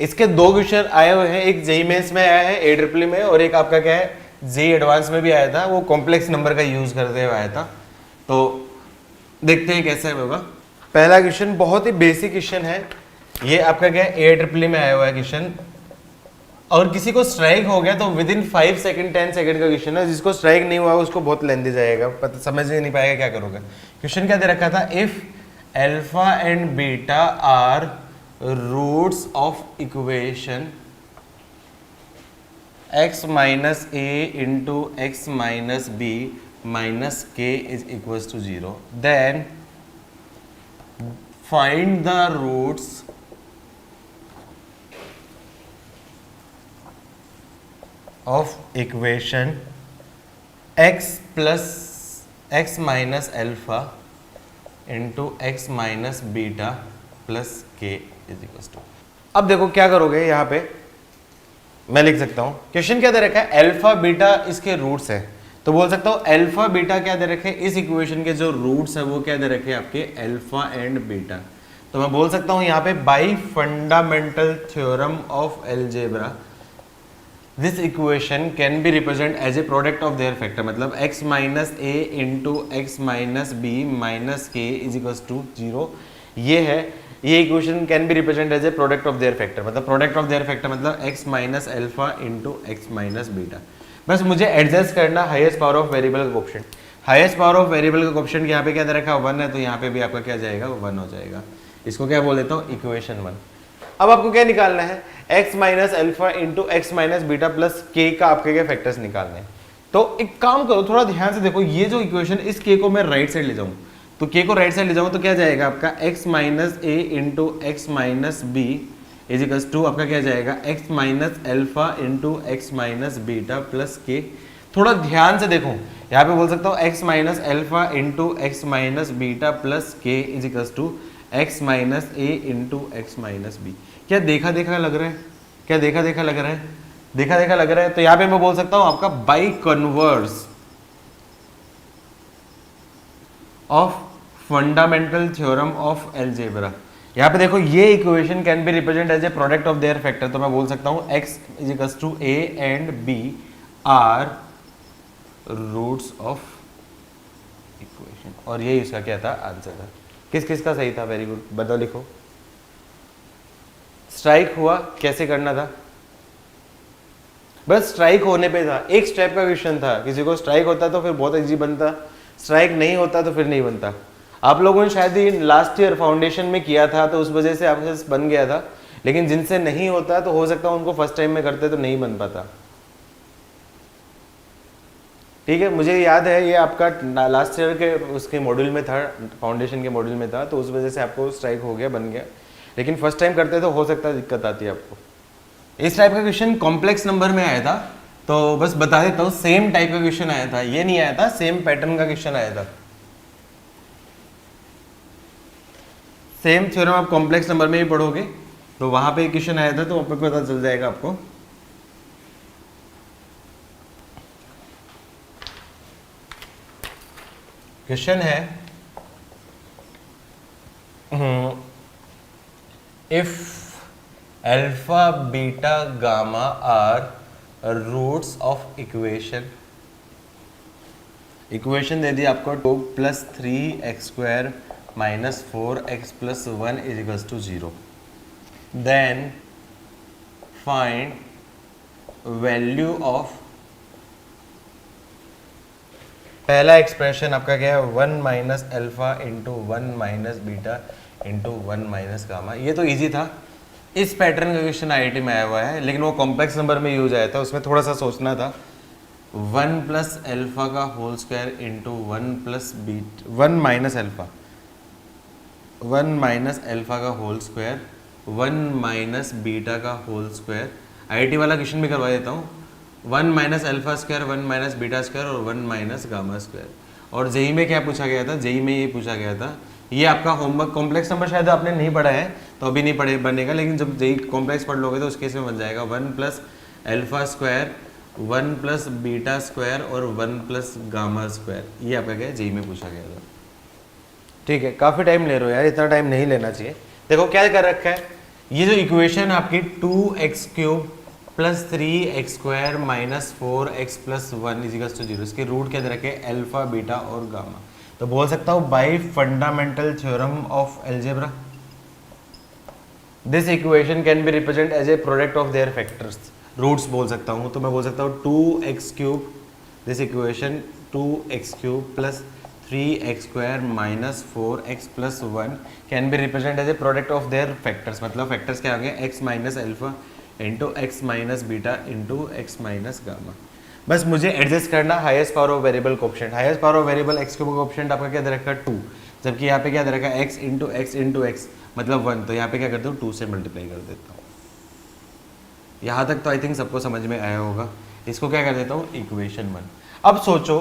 इसके दो क्वेश्चन आए हुए हैं, एक जेई मेंस में आया है AEEE में, और एक आपका क्या है जेई एडवांस में भी आया था, वो कॉम्प्लेक्स नंबर का यूज करते हुए आया था। तो देखते हैं कैसे होगा। पहला क्वेश्चन बहुत ही बेसिक क्वेश्चन है, ये आपका क्या है AEEE में आया हुआ है क्वेश्चन, और किसी को स्ट्राइक हो गया तो विद इन 5 सेकंड 10 सेकंड का क्वेश्चन है, जिसको स्ट्राइक नहीं हुआ उसको बहुत लेंदी जाएगा, पता समझ नहीं पाएगा क्या करोगे। क्वेश्चन क्या दे रखा था, if alpha and beta are roots of equation x minus a into x minus b minus k is equals to 0, then find the roots of equation x plus x minus alpha into x minus beta plus k is equals to। अब देखो क्या करोगे, यहाँ पे मैं लिख सकता हूँ, क्वेश्चन क्या दे रखा है, अल्फा बीटा इसके रूट्स है, तो बोल सकता हूँ अल्फा बीटा क्या दे रखे, इस इक्वेशन के जो रूट्स है वो क्या दे रखे आपके अल्फा एंड बीटा। तो मैं बोल सकता हूँ यहाँ पे by fundamental theorem of algebra this equation can be represent as a product of their factor. मतलब x minus a into x minus b minus k is equals to 0। ये है, ये equation can be represent as a product of their factor, मतलब प्रोडक्ट ऑफ देयर फैक्टर मतलब x minus alpha into x minus beta. बस मुझे एडजस्ट करना हाईएस्ट पावर ऑफ वेरिएबल का coefficient. Highest power of variable का कोएफिशिएंट यहाँ पे क्या दे रखा है 1 है, तो यहाँ पे भी आपका क्या जाएगा 1 हो जाएगा। इसको क्या बोल देता हूँ इक्वेशन 1। अब आपको क्या निकालना है x minus alpha into x minus beta plus k का आपके क्या फैक्टर्स निकालने हैं। तो एक काम करो, थोड़ा ध्यान से देखो, ये जो इक्वेशन इस k को मैं राइट साइड ले जाऊँ, तो k को राइट साइड ले जाऊँ तो क्या जाएगा आपका x minus a into x minus b is equals to आपका क्या जाएगा x minus alpha into x minus beta plus k। थोड़ा ध्यान से देखो, यहाँ पे बोल सकता हूँ x minus alpha into x minus beta plus k is equals to x minus a into x minus b. क्या देखा देखा लग रहा है? क्या देखा देखा लग रहा है? देखा देखा लग रहा है। तो यहाँ पे मैं बोल सकता हूँ आपका by converse of fundamental theorem of algebra. यहाँ पे देखो ये equation can be represent as a product of their factor. तो मैं बोल सकता हूँ x is equals to a and b are roots of equation, और ये इसका क्या था आंसर था। किस किस का सही था? वेरी गुड, बताओ लिखो। स्ट्राइक हुआ, कैसे करना था? बस स्ट्राइक होने पे था, एक स्टेप का क्वेश्चन था। किसी को स्ट्राइक होता तो फिर बहुत इजी बनता, स्ट्राइक नहीं होता तो फिर नहीं बनता। आप लोगों ने शायद ही लास्ट ईयर फाउंडेशन में किया था तो उस वजह से आपके साथ बन गया था, लेकिन जिनसे नहीं होता तो हो सकता है उनको फर्स्ट टाइम में करते तो नहीं बन पाता। ठीक है, मुझे याद है ये आपका लास्ट ईयर के उसके मॉड्यूल में था, फाउंडेशन के मॉड्यूल में था, तो उस वजह से आपको स्ट्राइक हो गया, बन गया। लेकिन फर्स्ट टाइम करते तो हो सकता है दिक्कत आती है आपको। इस टाइप का क्वेश्चन कॉम्प्लेक्स नंबर में आया था, तो बस बता देता हूँ सेम टाइप का क्वेश्चन आया था, ये नहीं आया था, सेम पैटर्न का क्वेश्चन आया था। सेम थ्योरम आप कॉम्प्लेक्स नंबर में ही पढ़ोगे तो वहां पे क्वेश्चन आया था, तो वहां पे पता चल जाएगा आपको। क्वेश्चन है if alpha beta gamma are roots of equation, equation दे दी आपको 2 plus 3x square minus 4x plus 1 is equals to 0, then find value of, पहला एक्सप्रेशन आपका क्या है 1 minus alpha into 1 minus beta into 1 minus gamma. ये तो इजी था, इस पैटर्न का क्वेश्चन IIT में आया हुआ है, लेकिन वो कॉम्प्लेक्स नंबर में यूज आया था, उसमें थोड़ा सा सोचना था। 1 प्लस अल्फा का whole square into 1 plus beta 1 minus alpha, 1 minus alpha का होल स्क्वायर 1 माइनस बीटा का होल स्क्वायर। IIT वाला क्वेश्चन भी करवा देता हूँ, 1 minus alpha square 1 minus beta square और 1 माइनस गामा स्क्वायर। और जेई में क्या पूछा गया था? जेई में ये पूछा गया था, ये आपका होमवर्क कॉम्प्लेक्स नंबर शायद आपने नहीं पढ़ा है तो अभी नहीं पढ़े बनेगा, लेकिन जब जेई कॉम्प्लेक्स पढ़ लोगे तो उस केस में बन जाएगा 1 plus alpha square 1 plus beta square और 1 प्लस गामा स्क्वायर। ये आपका क्या है जेई में पूछा गया था। ठीक है, काफ़ी टाइम ले रहे हो यार, इतना टाइम नहीं लेना चाहिए। देखो क्या कर रखा है, ये जो इक्वेशन आपकी 2x cube plus 3x square minus 4x plus 1 equals to 0, इसके रूट क्या दे रखे अल्फा बीटा और गामा। तो बोल सकता हूँ by fundamental theorem of algebra this equation can be represent as a product of their factors, roots बोल सकता हूँ। तो मैं बोल सकता हूँ 2x cube, this equation 2x cube plus 3x square minus 4x plus 1 can be represent as a product of their factors, मतलब फैक्टर्स क्या आ गए x minus alpha into x minus beta into x minus gamma. बस मुझे एडजस्ट करना highest power of variable coefficient. Highest power of variable x cube का कोएफिशिएंट आपका क्या दे रखा है 2, जबकि यहाँ पे क्या दे रखा है x इंटू एक्स मतलब 1, तो यहाँ पे क्या करता हूँ 2 से मल्टीप्लाई कर देता हूँ। यहाँ तक तो आई थिंक सबको समझ में आया होगा। इसको क्या कर देता हूँ इक्वेशन 1। अब सोचो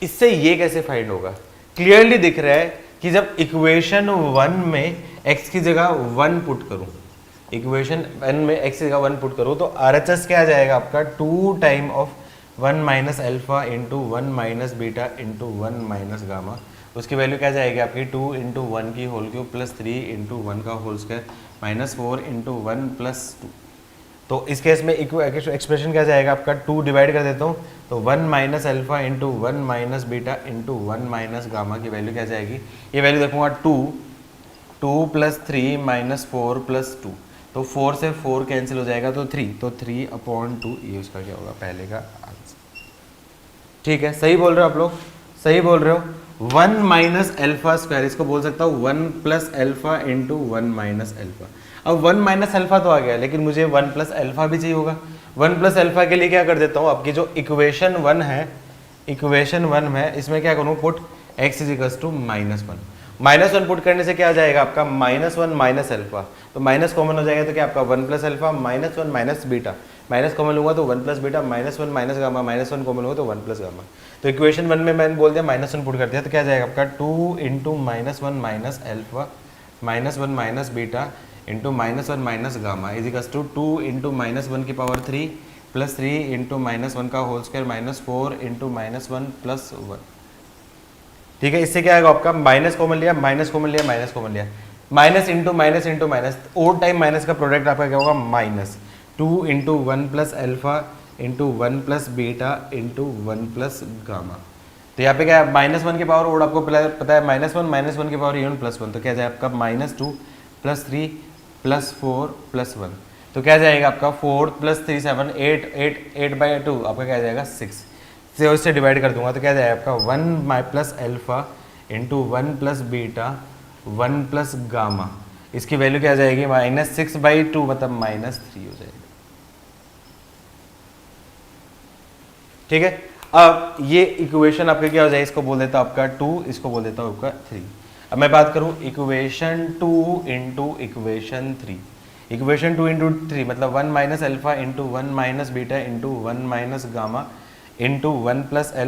इससे ये कैसे फाइंड होगा। क्लियरली दिख रहा है कि जब इक्वेशन 1 में x की जगह 1 पुट करूँ, इक्वेशन 1 में x की जगह 1 पुट करूँ तो RHS क्या आ जाएगा आपका 2 time of 1 minus alpha into 1 minus beta into 1 minus gamma. उसकी वैल्यू क्या जाएगी आपकी 2 इंटू 1 की होल क्यूब प्लस 3 इंटू 1 का whole square minus 4 into 1 plus 2। तो इस केस में एक्सप्रेशन क्या जाएगा आपका 2 डिवाइड कर देता हूँ तो 1 minus alpha into 1 minus beta into 1 minus gamma की वैल्यू क्या जाएगी, ये वैल्यू देखूंगा 2 2 + 3 - 4 + 2, तो 4 से 4 कैंसिल हो जाएगा तो 3, तो 3/2 ये उसका क्या होगा पहले का आंसर। ठीक है, सही बोल रहे हो आप लोग, सही बोल रहे हो। 1 - α², इसको बोल सकता हूँ 1 + α × 1 - α। अब 1 - α तो आ गया, लेकिन मुझे 1 + α भी चाहिए होगा। 1 + α के लिए क्या कर देता हूँ, आपकी जो इक्वेशन 1 है, इक्वेशन 1 में इसमें क्या करूँ, पुट x = -1। -1 पुट करने से क्या आ जाएगा आपका -1 - α, तो माइनस कॉमन हो जाएगा तो क्या आपका 1 + α -1 - β, माइनस कॉमन होगा तो 1 + β -1 - गामा, -1 कॉमन होगा तो 1 + गामा। तो इक्वेशन 1 में मैंने बोल दिया -1 पुट कर दिया, तो क्या आ जाएगा आपका 2 × -1 - α -1 - β × -1 - गामा = 2 × -1³ प्लस 3 × -1 का होल स्क्वायर -4 × -1 + 1। ठीक है, इससे क्या आएगा आपका माइनस कॉमन लिया, माइनस कॉमन लिया, माइनस कॉमन लिया, minus into minus into minus, odd time minus का प्रोडक्ट आपका क्या होगा -2 × 1 + α × 1 + β × 1 + गामा। तो यहाँ पे क्या है -1 की पावर ओड आपको पता है -1 की पावर इवन +1, तो क्या जाए आपका -2 + 3 + 4 + 1, तो क्या जाएगा आपका 4 + 3 7 8 8 8/2 आपका क्या जाएगा 6 से, इससे डिवाइड कर दूंगा तो क्या जाएगा आपका 1 + α × 1 + β 1 + गामा, इसकी वैल्यू क्या जाएगी -6/2 मतलब -3 हो जाएगी। ठीक है, अब ये इक्वेशन आपका क्या हो जाएगा, इसको बोल देता हूं आपका 2, इसको बोल देता हूं आपका 3। अब मैं बात करूं इक्वेशन 2 × इक्वेशन 3, इक्वेशन 2 × 3 मतलब 1 - α × 1 - β × 1 - गामा × 1 + α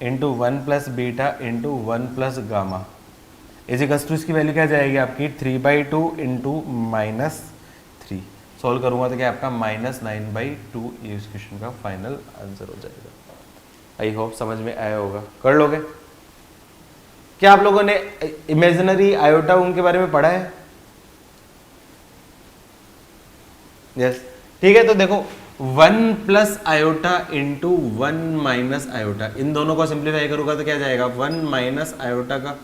× 1 + β × 1 + गामा = इसकी वैल्यू क्या जाएगी आपकी 3/2 × -3। सॉल्व करूंगा तो क्या आपका -9/2 ये इस क्वेश्चन का फाइनल आंसर हो जाएगा। आई होप समझ में आया होगा, कर लोगे। क्या आप लोगों ने इमेजिनरी आयोटा उनके बारे में पढ़ा है? यस, ठीक है, तो देखो 1 + आयोटा × 1 - आयोटा, इन दोनों को सिंप्लीफाई करूंगा तो क्या जाएगा 1 - आयोटा का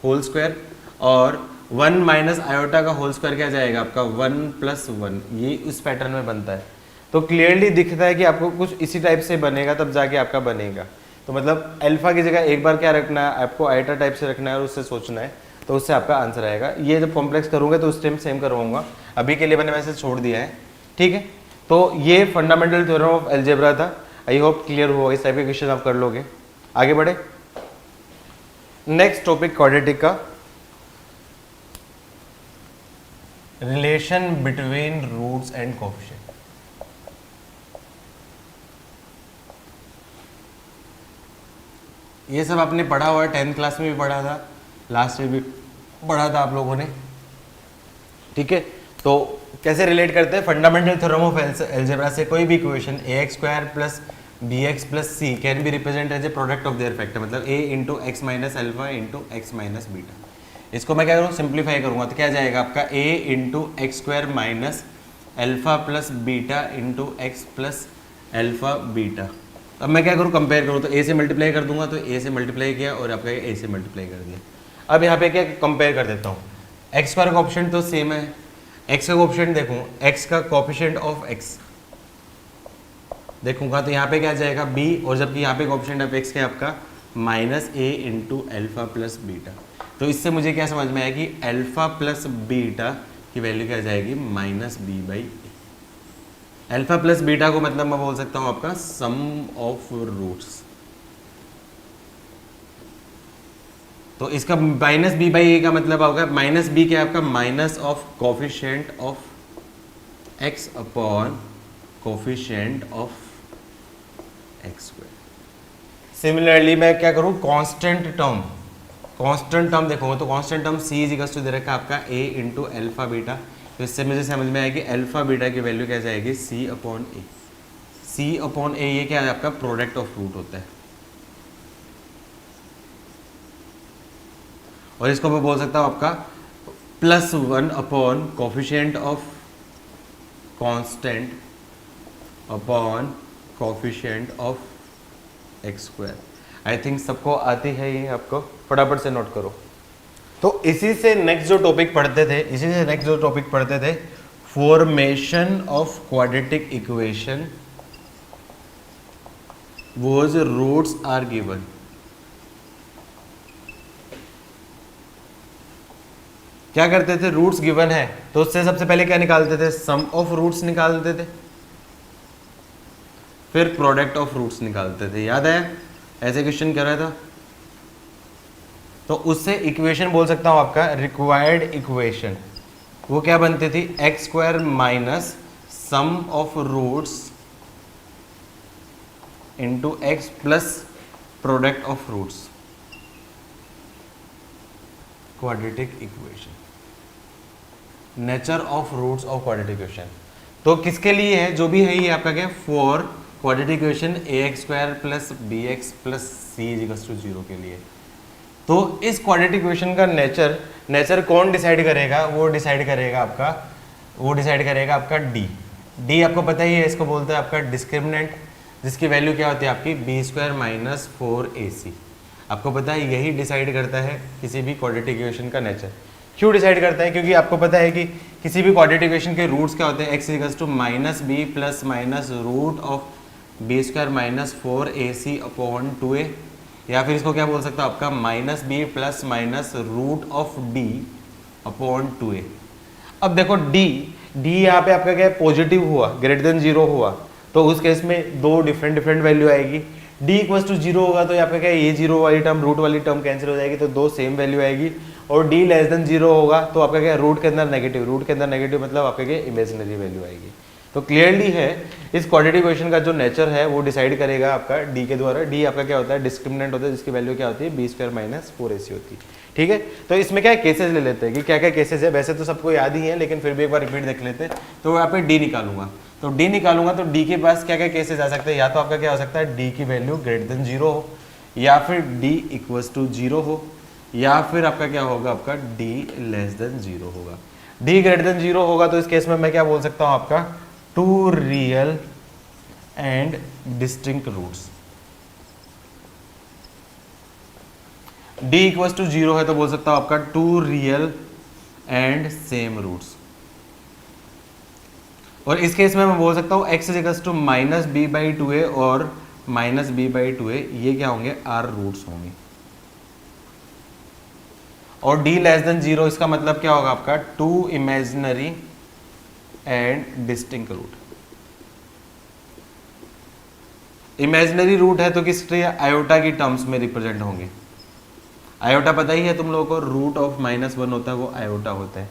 होल स्क्वायर और 1 - आयोटा का होल स्क्वायर क्या जाएगा आपका 1 + 1, ये उस पैटर्न में बनता है। तो क्लियरली दिखता है कि आपको कुछ इसी टाइप से बनेगा तब जाके आपका बनेगा। तो मतलब अल्फा की जगह एक बार क्या रखना है आपको, आयोटा टाइप से रखना है और उससे सोचना है, तो उससे आपका आंसर आएगा। ये जब कॉम्प्लेक्स करूंगा तो उस टाइम सेम करवाऊंगा, अभी के लिए मैंने वैसे छोड़ दिया है। ठीक है, तो ये फंडामेंटल थ्योरम ऑफ अलजेब्रा था। आई होप क्लियर हुआ, इस टाइप के क्वेश्चन आप कर लोगे। आगे बढ़े, नेक्स्ट टॉपिक क्वाड्रेटिक का, relation between roots and coefficient. ये सब आपने पढ़ा हुआ है, 10th क्लास में भी पढ़ा था, लास्ट में भी पढ़ा था आप लोगों ने। ठीक है, तो कैसे रिलेट करते हैं, फंडामेंटल थ्योरम ऑफ अलजेब्रा से कोई भी equation ax² + bx + c can be represent as a product of their factor, मतलब a × x - α × x - β। इसको मैं क्या करूँ, सिंप्लीफाई करूंगा तो क्या जाएगा आपका a × x² - α + β × x + α β। अब मैं क्या करूँ, कंपेयर करूँ तो a से मल्टीप्लाई कर दूंगा, तो a से मल्टीप्लाई किया और आपका a से मल्टीप्लाई कर दिया। अब यहाँ पे क्या कंपेयर कर देता हूँ, x का कोएफिशिएंट तो सेम है, x का कोएफिशिएंट देखूँ, x का कोएफिशिएंट ऑफ x देखूंगा तो यहाँ पे क्या जाएगा b, और जबकि यहाँ पे कोएफिशिएंट ऑफ x क्या आपका -a × α + β। तो इससे मुझे क्या समझ में आया कि अल्फा प्लस बीटा की वैल्यू क्या जाएगी -b/a। अल्फा प्लस बीटा को मतलब मैं बोल सकता हूँ आपका सम ऑफ रूट्स। तो इसका -b/a का मतलब होगा -b क्या आपका minus of coefficient of x upon coefficient of x²। Similarly मैं क्या करूँ, कांस्टेंट टर्म देखूंगा तो कांस्टेंट टर्म c = दे रखा है आपका a × α बीटा। तो इससे मुझे समझ में आएगी अल्फा बीटा की वैल्यू क्या जाएगी c/a। c/a ये क्या है आपका प्रोडक्ट ऑफ रूट होता है, और इसको मैं बोल सकता हूँ आपका +1 upon coefficient of constant upon coefficient of x²। I think सबको आती है ये, आपको फटाफट से नोट करो। तो इसी से नेक्स्ट जो टॉपिक पढ़ते थे formation of quadratic equation was roots are given. क्या करते थे, रूट्स गिवन है तो उससे सबसे पहले क्या निकालते थे, सम ऑफ रूट्स निकालते थे, फिर प्रोडक्ट ऑफ रूट्स निकालते थे। याद है ऐसे क्वेश्चन कर रहा था। तो उससे इक्वेशन बोल सकता हूं आपका रिक्वायर्ड इक्वेशन, वो क्या बनती थी, x square minus sum of roots into x plus product of roots, quadratic equation. Nature of roots of quadratic equation तो किसके लिए है, जो भी है ये आपका क्या, for quadratic equation a x square plus b x plus c equals to 0 के लिए। तो इस क्वाड्रेटिक इक्वेशन का नेचर कौन डिसाइड करेगा, वो डिसाइड करेगा आपका डी आपको पता ही है, इसको बोलते हैं आपका डिस्क्रिमिनेंट, जिसकी वैल्यू क्या होती है आपकी बी स्क्वायर माइनस 4ac। आपको पता है यही डिसाइड करता है किसी भी क्वाड्रेटिक इक्वेशन का नेचर। क्यों डिसाइड करता है, क्योंकि आपको पता है कि किसी भी क्वाड्रेटिक इक्वेशन के रूट्स क्या होते हैं, x equals to minus b plus minus root of b square minus 4ac upon 2a, या फिर इसको क्या बोल सकता हूँ आपका minus b plus minus root of D upon 2a। अब देखो डी यहाँ पे आपका क्या पॉजिटिव हुआ, ग्रेटर देन 0 हुआ, तो उस केस में दो डिफरेंट वैल्यू आएगी। डी इक्वल्स टू 0 होगा तो आपका क्या ये 0 वाली टर्म रूट वाली टर्म कैंसिल हो जाएगी, तो दो सेम वैल्यू आएगी। और डी लेस देन 0 होगा तो आपका क्या रूट के अंदर नेगेटिव मतलब आपका क्या इमेजिनरी वैल्यू आएगी। तो क्लियरली है इस क्वाड्रेटिक इक्वेशन का जो नेचर है वो डिसाइड करेगा आपका डी के द्वारा। डी आपका क्या होता है, डिस्क्रिमिनेंट होता है, जिसकी वैल्यू क्या होती है बी स्क्वायर माइनस 4ac होती है। ठीक है, तो इसमें क्या केसेस ले लेते हैं कि क्या क्या केसेस है, वैसे तो सबको याद ही है लेकिन फिर भी एक बार रिपीट देख लेते हैं। तो यहाँ पे डी निकालूंगा, तो डी के पास क्या क्या केसेस आ सकते हैं, या तो आपका क्या हो सकता है डी की वैल्यू ग्रेटर देन 0 हो, या फिर डी इक्वल्स टू 0 हो, या फिर आपका क्या होगा, आपका डी लेस देन 0 होगा। डी ग्रेटर देन 0 होगा तो इस केस में मैं क्या बोल सकता हूं आपका two real and distinct roots. D equals to 0 है तो बोल सकता हूं आपका two real and same roots. और इस केस में मैं बोल सकता हूं x equals to minus b by 2a और माइनस बी बाई 2a, ये क्या होंगे, आर रूट्स होंगे। और डी लेस देन 0 इसका मतलब क्या होगा आपका two imaginary and distinct root. Imaginary root है तो किस आयोटा की टर्म्स में रिप्रेजेंट होंगे। आयोटा पता ही है तुम लोगों को, रूट ऑफ -1 होता है वो आयोटा होता है।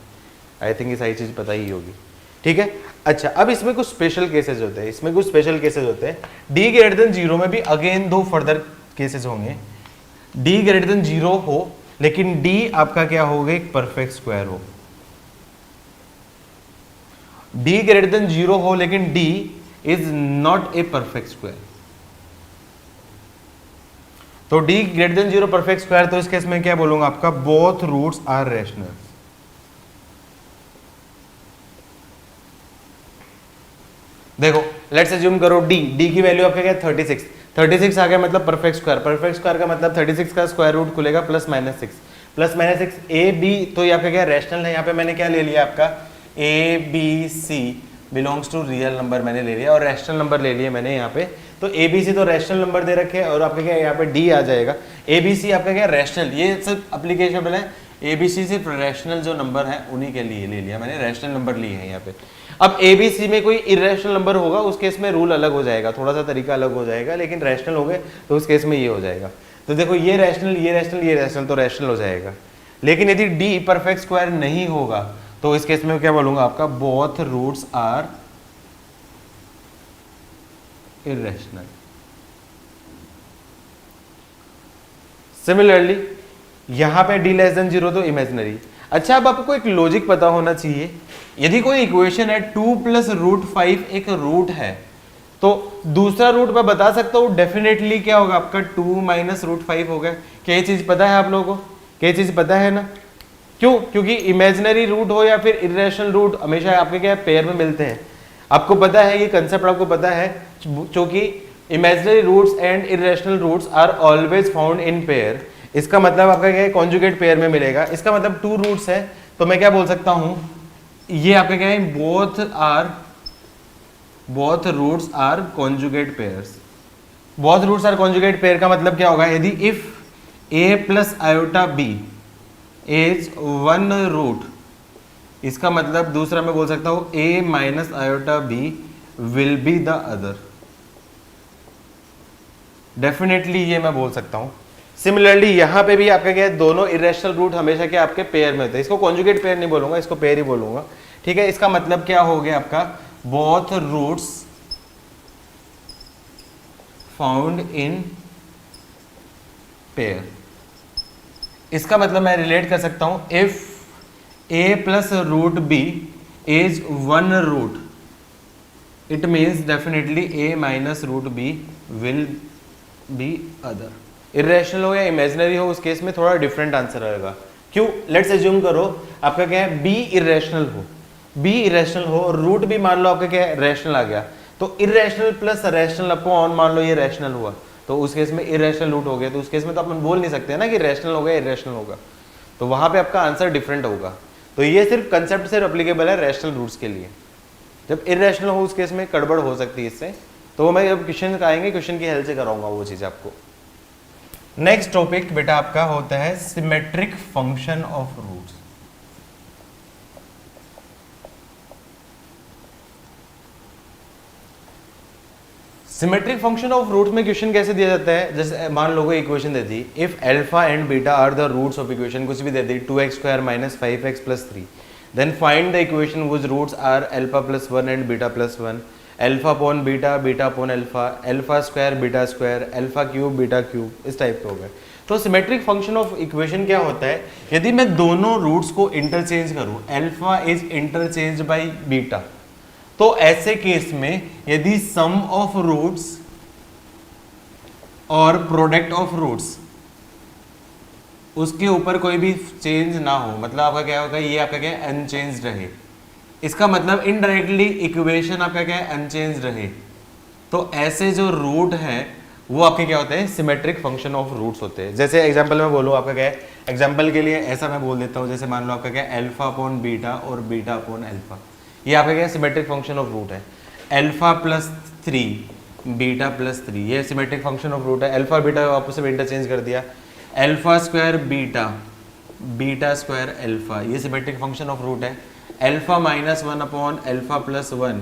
आई थिंक ये सारी चीज पता ही होगी। ठीक है, अच्छा अब इसमें कुछ स्पेशल केसेस होते हैं। डी ग्रेटर देन 0 में भी अगेन दो फर्दर केसेस होंगे। डी ग्रेटर देन 0 हो लेकिन डी आपका क्या होगा, एक परफेक्ट स्क्वायर हो। डी ग्रेटर देन 0 हो लेकिन D is not a perfect square. तो D greater than 0 perfect square, तो इस केस में क्या बोलूंगा आपका बोथ रूट्स आर रैशनल। देखो लेट्स अज्यूम करो डी की वैल्यू आपका क्या 36 आ गया, मतलब परफेक्ट स्क्वायर का मतलब 36 का स्क्वायर रूट खुलेगा प्लस माइनस 6 ए बी, तो ये आपका क्या रैशनल है। यहाँ पे मैंने क्या ले लिया आपका a b c belongs to real number मैंने ले लिया और रैशनल नंबर ले लिया मैंने यहाँ पे। तो ए बी सी तो रैशनल नंबर दे रखे हैं और आपका क्या यहाँ पे डी आ जाएगा। ए बी सी आपका क्या रैशनल, ये सिर्फ एप्लीकेशनल है। ए बी सी सिर्फ रैशनल जो नंबर है उन्हीं के लिए ले लिया मैंने, रैशनल नंबर लिए हैं यहाँ पे। अब ए बी सी में कोई इरेशनल नंबर होगा उस केस में रूल अलग हो जाएगा, थोड़ा सा तरीका अलग हो जाएगा, लेकिन रैशनल हो गए तो उस केस में ये हो जाएगा। तो देखो ये रैशनल तो रैशनल हो जाएगा। लेकिन यदि डी परफेक्ट स्क्वायर नहीं होगा तो इस केस में क्या बोलूंगा आपका both roots are irrational. Similarly यहां पे डी लेस देन 0 तो इमेजिनरी। अच्छा अब आपको एक लॉजिक पता होना चाहिए, यदि कोई इक्वेशन है 2 प्लस रूट 5 एक रूट है तो दूसरा रूट मैं बता सकता हूं डेफिनेटली क्या होगा आपका 2 माइनस रूट 5 होगा। क्या ये चीज पता है आप लोगों को, क्या ये चीज पता है ना? क्यों? क्योंकि इमेजिनरी रूट हो या फिर इरेशनल रूट हमेशा आपके क्या पेयर में मिलते हैं। आपको पता है ये कंसेप्ट, आपको पता है क्योंकि imaginary roots and irrational roots are always found in pair इसका मतलब आपका क्या है, कॉन्जुगेट पेयर में मिलेगा। इसका मतलब 2 रूट्स है, तो मैं क्या बोल सकता हूं, ये आपका क्या है, both roots are conjugate pairs. Both roots are conjugate pair का मतलब क्या होगा, यदि if a plus iota b is 1 root, इसका मतलब दूसरा मैं बोल सकता हूं a minus iota b will be the other. Definitely ये मैं बोल सकता हूं। सिमिलरली यहां पे भी आपका क्या है, दोनों इरेशनल रूट हमेशा के आपके पेयर में होते हैं। इसको कॉन्जुगेट पेयर नहीं बोलूंगा, इसको पेयर ही बोलूंगा, ठीक है। इसका मतलब क्या हो गया आपका, both roots found in pair. इसका मतलब मैं रिलेट कर सकता हूं, if a plus root b is 1 root, it means definitely a minus root b will be other. Irrational हो या इमेजिनरी हो, उस केस में थोड़ा डिफरेंट आंसर आएगा। क्यों, लेट्स एज्यूम करो आपका क्या है, b इरेशनल हो, b इरेशनल हो और रूट भी मान लो आपका क्या है, रैशनल आ गया, तो इरेशनल प्लस रैशनल अपॉन मान लो ये रैशनल हुआ, तो उस केस में इरेशनल रूट हो गया। तो उस केस में तो अपन बोल नहीं सकते ना कि रैशनल होगा इरेशनल होगा, तो वहां पे आपका आंसर डिफरेंट होगा। तो ये सिर्फ कंसेप्ट सिर्फ अप्लीकेबल है रैशनल रूट्स के लिए। जब इरेशनल हो उस केस में गड़बड़ हो सकती है इससे, तो मैं जब क्वेश्चन आएंगे क्वेश्चन की हेल्प से कराऊंगा वो चीज आपको। नेक्स्ट टॉपिक बेटा आपका होता है symmetric function of roots. Symmetric function of root में क्वेश्चन कैसे दिया जाता है, जैसे मान लो कोई इक्वेशन दे दी, if alpha and beta are the roots of equation, कुछ भी दे दी 2x square minus 5x plus 3, then find the equation whose roots are alpha plus 1 and beta plus 1, alpha upon beta, beta upon alpha, alpha square beta square, alpha cube beta cube, इस टाइप के हो गए। तो सिमेट्रिक फंक्शन ऑफ इक्वेशन क्या होता है, यदि मैं दोनों रूट्स को इंटरचेंज करूं, alpha is interchange by beta, तो ऐसे केस में यदि सम ऑफ रूट्स और प्रोडक्ट ऑफ रूट्स उसके ऊपर कोई भी चेंज ना हो, मतलब आपका क्या होगा, ये आपका क्या है, अनचेंज रहे, इसका मतलब इनडायरेक्टली इक्वेशन आपका क्या है, अनचेंज रहे, तो ऐसे जो रूट है वो आपके क्या होते हैं, सिमेट्रिक फंक्शन ऑफ रूट्स होते हैं। जैसे एग्जांपल में बोलूँ आपका क्या है, एग्जांपल के लिए ऐसा मैं बोल देता हूँ, जैसे मान लो आपका क्या है, अल्फा अपॉन बीटा और बीटा अपॉन अल्फा, ये आपका क्या है, सिमेट्रिक फंक्शन ऑफ रूट है। अल्फा प्लस 3 बीटा प्लस 3, ये सिमेट्रिक फंक्शन ऑफ रूट है। अल्फा बीटा आपस में इंटरचेंज कर दिया, alpha square beta, beta square alpha, ये सिमेट्रिक फंक्शन ऑफ रूट है। Alpha minus 1 upon alpha plus 1,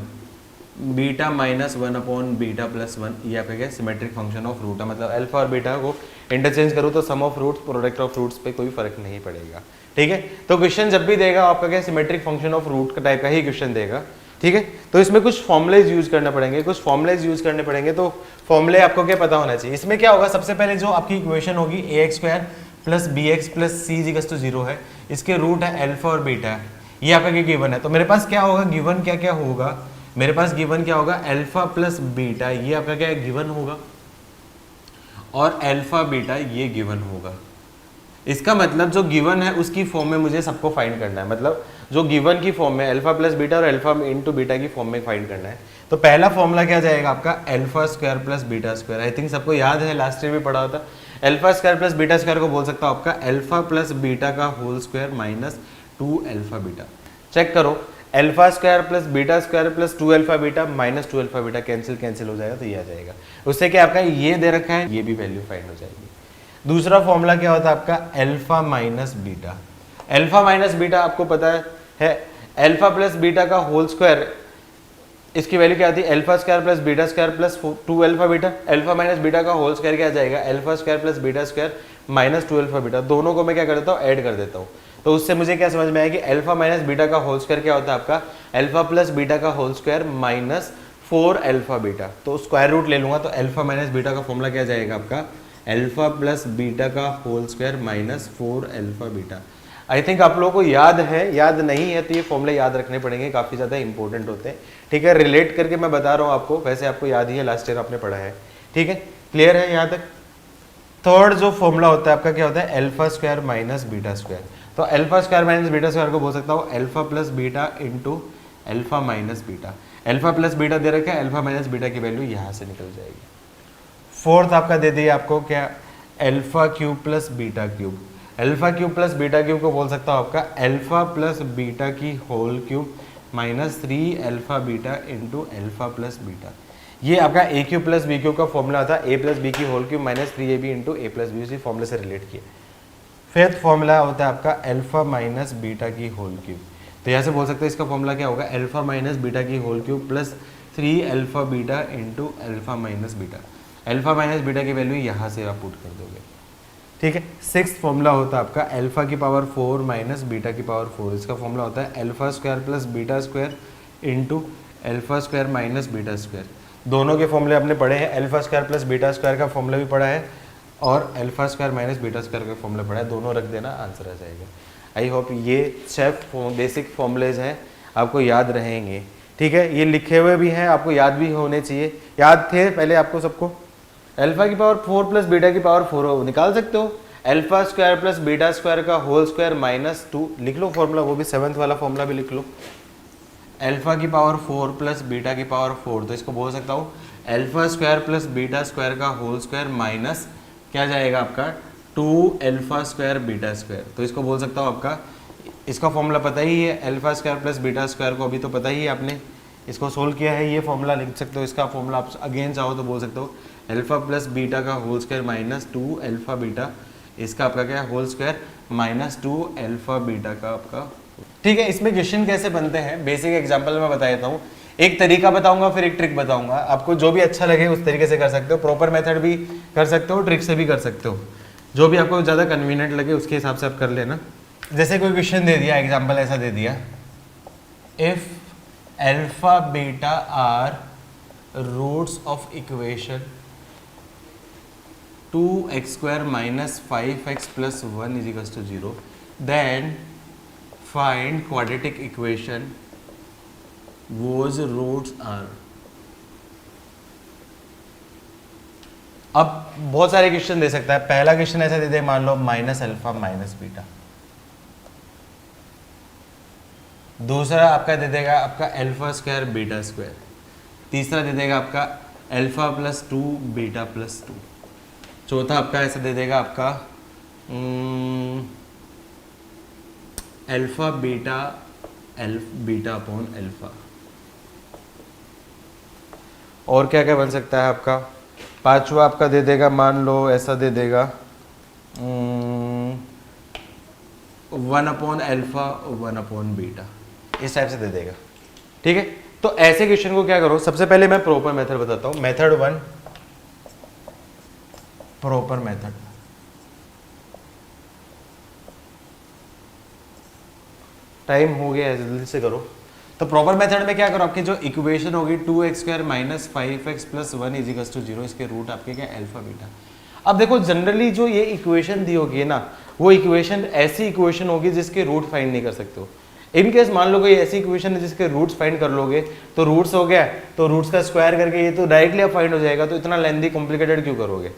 beta minus 1 upon beta plus 1, ये आपका क्या है, सिमेट्रिक फंक्शन ऑफ रूट है। मतलब अल्फा और बीटा को इंटरचेंज करूँ तो sum of roots, product of roots पे कोई फर्क नहीं पड़ेगा, ठीक है। तो क्वेश्चन जब भी देगा आपका क्या, सिमेट्रिक फंक्शन ऑफ रूट का टाइप का ही क्वेश्चन देगा, ठीक है। तो इसमें कुछ फॉर्मुलेज यूज करने पड़ेंगे, कुछ फॉर्मुलेज यूज करने पड़ेंगे, तो फॉर्मुले आपको क्या पता होना चाहिए। इसमें क्या होगा, सबसे पहले जो आपकी इक्वेशन होगी ax square plus bx plus c equals to 0 है, इसके रूट है अल्फा और बीटा, ये आपका क्या गिवन है। तो मेरे पास क्या होगा, गिवन क्या क्या होगा, मेरे पास गिवन क्या होगा, अल्फा प्लस बीटा, ये आपका क्या गिवन होगा, और अल्फा बीटा ये गिवन होगा। इसका मतलब जो गिवन है उसकी फॉर्म में मुझे सबको फाइंड करना है, मतलब जो गिवन की फॉर्म में अल्फा प्लस बीटा और अल्फा इंटू बीटा की फॉर्म में फाइंड करना है। तो पहला फॉर्मूला क्या जाएगा आपका, alpha square plus beta square, I think सबको याद है, लास्ट ईयर भी पढ़ा होता। Alpha square plus beta square को बोल सकता हूँ आपका अल्फा प्लस बीटा का whole square minus 2 alpha beta. Check करो, alpha square plus beta square plus 2 alpha beta minus 2 alpha beta cancel हो जाएगा, तो ये आ जाएगा। उससे क्या आपका ये दे रखा है, ये भी वैल्यू फाइंड हो जाएगी। दूसरा फॉर्मूला क्या होता है आपका, alpha minus beta. Alpha minus beta आपको पता है अल्फा प्लस बीटा का होल स्क्वायर, इसकी वैल्यू क्या आती है, alpha square plus beta square plus 2 alpha beta. Alpha minus beta का होल स्क्वायर क्या आ जाएगा, alpha square plus beta square minus 2 alpha beta. दोनों को मैं क्या कर देता हूँ, ऐड कर देता हूँ। तो उससे मुझे क्या समझ में आया कि अल्फा माइनस बीटा का होल स्क्वायर क्या होता है आपका, अल्फा प्लस बीटा का whole square minus 4 alpha beta. तो स्क्वायर रूट ले लूंगा, तो अल्फा माइनस बीटा का फॉर्मूला क्या जाएगा आपका, अल्फा प्लस बीटा का whole square minus 4 alpha beta. I think आप लोगों को याद है, याद नहीं है तो ये फॉर्मूले याद रखने पड़ेंगे, काफ़ी ज़्यादा इंपॉर्टेंट होते हैं, ठीक है। रिलेट करके मैं बता रहा हूँ आपको, वैसे आपको याद ही है, लास्ट ईयर आपने पढ़ा है, ठीक है, क्लियर है यहाँ तक। थर्ड जो फॉर्मूला होता है आपका क्या होता है, alpha square minus beta square. तो alpha square minus beta square को बोल सकता हूँ alpha plus beta into alpha minus beta. Alpha plus beta दे रखा है, अल्फा माइनस बीटा की वैल्यू यहाँ से निकल जाएगी। फोर्थ आपका दे दिया आपको क्या, alpha cube plus beta cube. Alpha cube plus beta cube को बोल सकता हूँ आपका अल्फा प्लस बीटा की whole cube minus 3 alpha beta into alpha plus beta. ये आपका a cube plus b cube का फॉर्मूला था, ए प्लस बी की whole cube minus 3ab into a plus b, उसी फॉर्मूले से रिलेट किया। फिफ्थ फॉर्मूला होता है आपका अल्फा माइनस बीटा की होल क्यूब। तो यहाँ से बोल सकते हैं इसका फॉर्मूला क्या होगा, अल्फा माइनस बीटा की whole cube plus 3 alpha beta into alpha minus beta. Alpha minus beta की वैल्यू यहाँ से आप पुट कर दोगे, ठीक है। सिक्स्थ फॉर्मूला होता है आपका अल्फा की पावर 4 माइनस बीटा की पावर 4। इसका फॉर्मूला होता है alpha square plus beta square into alpha square minus beta square. दोनों के फॉर्मूले आपने पढ़े हैं, alpha square plus beta square का फॉर्मूला भी पढ़ा है और alpha square minus beta square का फॉर्मूला पढ़ा है, दोनों रख देना, आंसर आ जाएगा। आई होप ये 6 बेसिक फॉर्मूलेज हैं, आपको याद रहेंगे, ठीक है। ये लिखे हुए भी हैं, आपको याद भी होने चाहिए। याद थे पहले आपको सबको? अल्फा की पावर 4 प्लस बीटा की पावर 4 निकाल सकते हो, alpha square plus beta square का होल स्क्वायर माइनस 2 लिख लो फॉर्मूला, वो भी 7th वाला फॉर्मूला भी लिख लो। अल्फा की पावर 4 प्लस बीटा की पावर 4, तो इसको बोल सकता हूँ alpha square plus beta square का होल स्क्वायर माइनस क्या जाएगा आपका 2 अल्फा स्क्वायर बीटा स्क्वायर। तो इसको बोल सकता हूँ आपका, इसका फॉर्मूला पता ही है, alpha square plus beta square को अभी तो पता ही है आपने, इसको सोल्व किया है, ये फॉर्मूला लिख सकते हो। इसका फॉर्मूला आप अगेन चाहो तो बोल सकते हो अल्फा प्लस बीटा का whole square minus 2 alpha beta, इसका आपका क्या है whole square minus 2 alpha beta का आपका, ठीक है। इसमें क्वेश्चन कैसे बनते हैं बेसिक एग्जांपल में बता देता हूँ। एक तरीका बताऊंगा फिर एक ट्रिक बताऊंगा, आपको जो भी अच्छा लगे उस तरीके से कर सकते हो, प्रॉपर मेथड भी कर सकते हो, ट्रिक से भी कर सकते हो, जो भी आपको ज़्यादा कन्वीनियंट लगे उसके हिसाब से आप कर लेना। जैसे कोई क्वेश्चन दे दिया, एग्जांपल ऐसा दे दिया, if alpha beta are roots of equation 2x square minus 5x plus 1 is equals to 0, then find quadratic equation whose roots are. अब बहुत सारे क्वेश्चन दे सकता है। पहला क्वेश्चन ऐसा दे दे, मान लो माइनस अल्फा माइनस बीटा। दूसरा आपका दे देगा आपका अल्फा स्क्वायर बीटा स्क्वायर। तीसरा दे देगा आपका अल्फा प्लस 2 बीटा प्लस 2। चौथा आपका ऐसा दे देगा आपका alpha beta beta upon alpha. और क्या क्या बन सकता है आपका? पांचवा आपका दे देगा, मान लो ऐसा दे देगा 1 अपॉन अल्फा 1 अपॉन बीटा, इस टाइप से दे देगा, ठीक है। तो ऐसे क्वेश्चन को क्या करो, सबसे पहले मैं प्रॉपर मेथड बताता हूं। मेथड 1 प्रॉपर मेथड, टाइम हो गया है, जल्दी से करो। तो प्रॉपर मेथड में क्या करो, आपकी जो इक्वेशन होगी 2x square minus 5x plus 1 is equals to 0, इसके रूट आपके क्या अल्फा बीटा। अब देखो जनरली जो ये इक्वेशन दी होगी ना, वो इक्वेशन ऐसी इक्वेशन होगी जिसके रूट फाइंड नहीं कर सकते हो। इन केस मान लो कोई ऐसी इक्वेशन है जिसके रूट्स फाइंड कर लोगे, तो रूट्स हो गया, तो रूट्स का स्क्वायर करके ये तो डायरेक्टली आप फाइंड हो जाएगा, तो इतना लेंथी कॉम्प्लिकेटेड क्यों करोगे।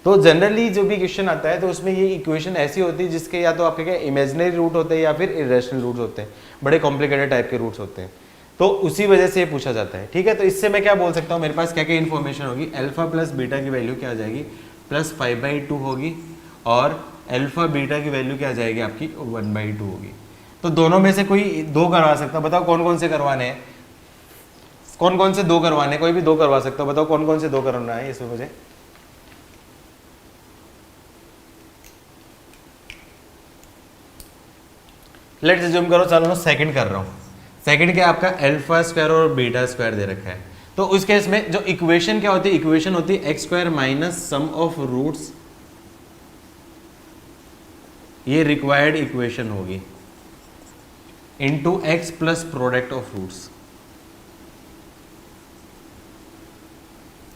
तो जनरली जो भी क्वेश्चन आता है तो उसमें ये इक्वेशन ऐसी होती है जिसके या तो आपके क्या इमेजिनरी रूट होते हैं या फिर इरेशनल रूट्स होते हैं, बड़े कॉम्प्लिकेटेड टाइप के रूट्स होते हैं, तो उसी वजह से ये पूछा जाता है, ठीक है। तो इससे मैं क्या बोल सकता हूँ, मेरे पास क्या क्या इन्फॉर्मेशन होगी, अल्फा प्लस बीटा की वैल्यू क्या आ जाएगी प्लस 5/2 होगी, और अल्फा बीटा की वैल्यू क्या आ जाएगी आपकी 1/2 होगी। तो दोनों में से कोई दो करवा सकता, बताओ कौन कौन से करवाने हैं, कौन कौन से दो करवाने हैं, कोई भी दो करवा सकता हो, बताओ कौन कौन से दो करवाना है इसमें मुझे। लेट्स अज्यूम करो, चलो मैं सेकंड कर रहा हूं। सेकंड क्या आपका अल्फा स्क्वायर और बीटा स्क्वायर दे रखा है, तो उस केस में जो इक्वेशन क्या होती है, इक्वेशन होती है x square minus sum of roots, ये रिक्वायर्ड इक्वेशन होगी, into x plus product of roots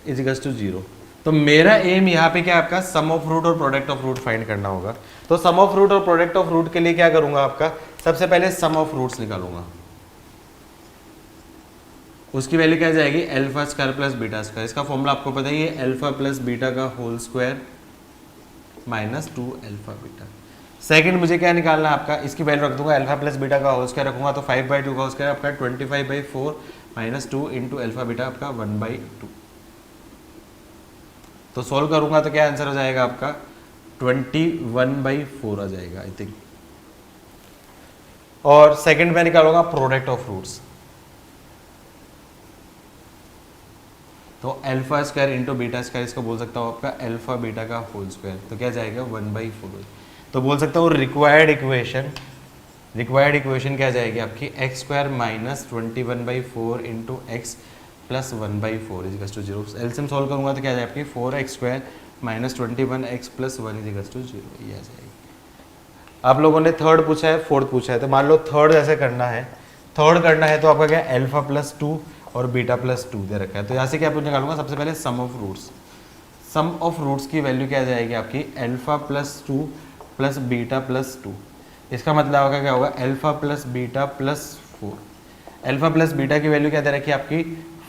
is equals to 0। तो मेरा एम यहाँ पे क्या आपका सम ऑफ रूट और प्रोडक्ट ऑफ रूट फाइंड करना होगा। तो सम ऑफ रूट और प्रोडक्ट ऑफ रूट के लिए क्या करूंगा, आपका सबसे पहले सम ऑफ रूट्स निकालूंगा, उसकी वैल्यू क्या जाएगी alpha square plus beta square. इसका फॉर्मूला आपको पता ही है, अल्फा प्लस बीटा का whole square minus 2 alpha beta. Second मुझे क्या निकालना है आपका, इसकी वैल्यू रख दूंगा अल्फा प्लस बीटा का होल स्क्वायर रखूंगा, तो 5/2 का होल स्क्वायर आपका 25/4 माइनस 2 इंटू अल्फा बीटा आपका 1/2। तो सोल्व करूंगा तो क्या आंसर हो जाएगा आपका 21/4 आ जाएगा आई थिंक। और सेकंड में निकालूंगा प्रोडक्ट ऑफ रूट्स, तो alpha square into beta square, इसको बोल सकता हूँ आपका अल्फा बीटा का होल स्क्वायर, तो क्या जाएगा 1/4। तो बोल सकता हूँ रिक्वायर्ड इक्वेशन क्या जाएगी आपकी x square minus 21/4 into x plus 1/4 equals to 0। LCM solve करूंगा तो क्या जाएगा आपकी 4x² minus 21x plus 1 equals to 0, ये आ जाएगी। आप लोगों ने थर्ड पूछा है, फोर्थ पूछा है, तो मान लो थर्ड ऐसे करना है, तो आपका क्या अल्फा प्लस 2 और बीटा प्लस 2 दे रखा है। तो यहाँ से क्या पूछ निकालूंगा, सबसे पहले सम ऑफ रूट्स की वैल्यू क्या जाएगी आपकी alpha plus 2 plus beta plus 2। इसका मतलब होगा क्या होगा alpha plus beta plus 4। Alpha plus beta की वैल्यू क्या दे रखी है आपकी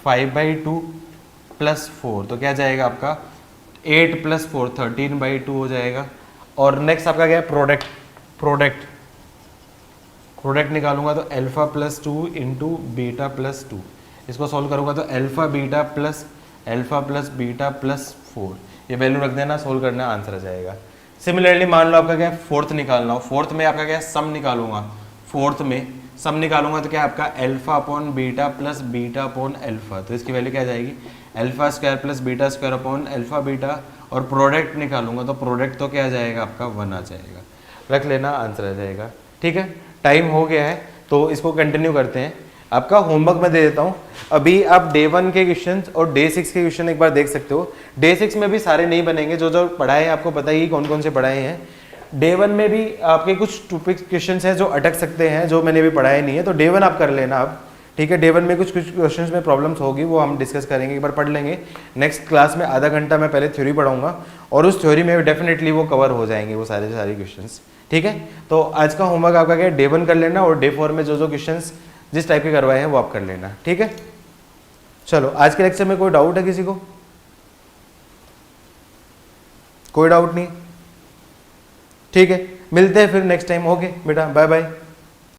5/2 प्लस 4, तो क्या जाएगा आपका 8 प्लस 4 13/2 हो जाएगा। और नेक्स्ट आपका क्या है प्रोडक्ट निकालूंगा तो alpha plus 2 into beta plus 2, इसको सॉल्व करूंगा तो अल्फा प्लस बीटा प्लस 4, ये वैल्यू रख देना, सोल्व करना, आंसर आ जाएगा। सिमिलरली मान लो आपका क्या है फोर्थ निकालना हो, फोर्थ में आपका क्या है सम निकालूंगा, तो क्या आपका alpha upon beta plus beta upon alpha, तो इसकी वैल्यू क्या जाएगी alpha square plus beta square upon alpha beta. और प्रोडक्ट निकालूंगा तो प्रोडक्ट तो क्या आ जाएगा आपका 1 आ जाएगा, रख लेना, आंसर आ जाएगा। ठीक है, टाइम हो गया है तो इसको कंटिन्यू करते हैं। आपका होमवर्क मैं दे देता हूँ, अभी आप डे 1 के क्वेश्चन और डे 6 के क्वेश्चन एक बार देख सकते हो। डे 6 में भी सारे नहीं बनेंगे, जो पढ़ाए हैं आपको पता ही कौन कौन से पढ़ाए हैं। डे 1 में भी आपके कुछ टॉपिक क्वेश्चन हैं जो अटक सकते हैं, जो मैंने भी पढ़ाए नहीं है, तो डे 1 आप कर लेना आप। ठीक है, डे 1 में कुछ क्वेश्चंस में प्रॉब्लम्स होगी, वो हम डिस्कस करेंगे, एक बार पढ़ लेंगे। नेक्स्ट क्लास में आधा घंटा मैं पहले थ्योरी पढ़ाऊंगा और उस थ्योरी में डेफिनेटली वो कवर हो जाएंगे वो सारे क्वेश्चंस। ठीक है, तो आज का होमवर्क आपका क्या है डे 1 कर लेना और डे 4 में जो क्वेश्चंस जिस टाइप के करवाए हैं वो आप कर लेना। ठीक है, चलो आज के लेक्चर में कोई डाउट है किसी को? कोई डाउट नहीं? ठीक है, मिलते हैं फिर नेक्स्ट टाइम। ओके बेटा, बाय बाय।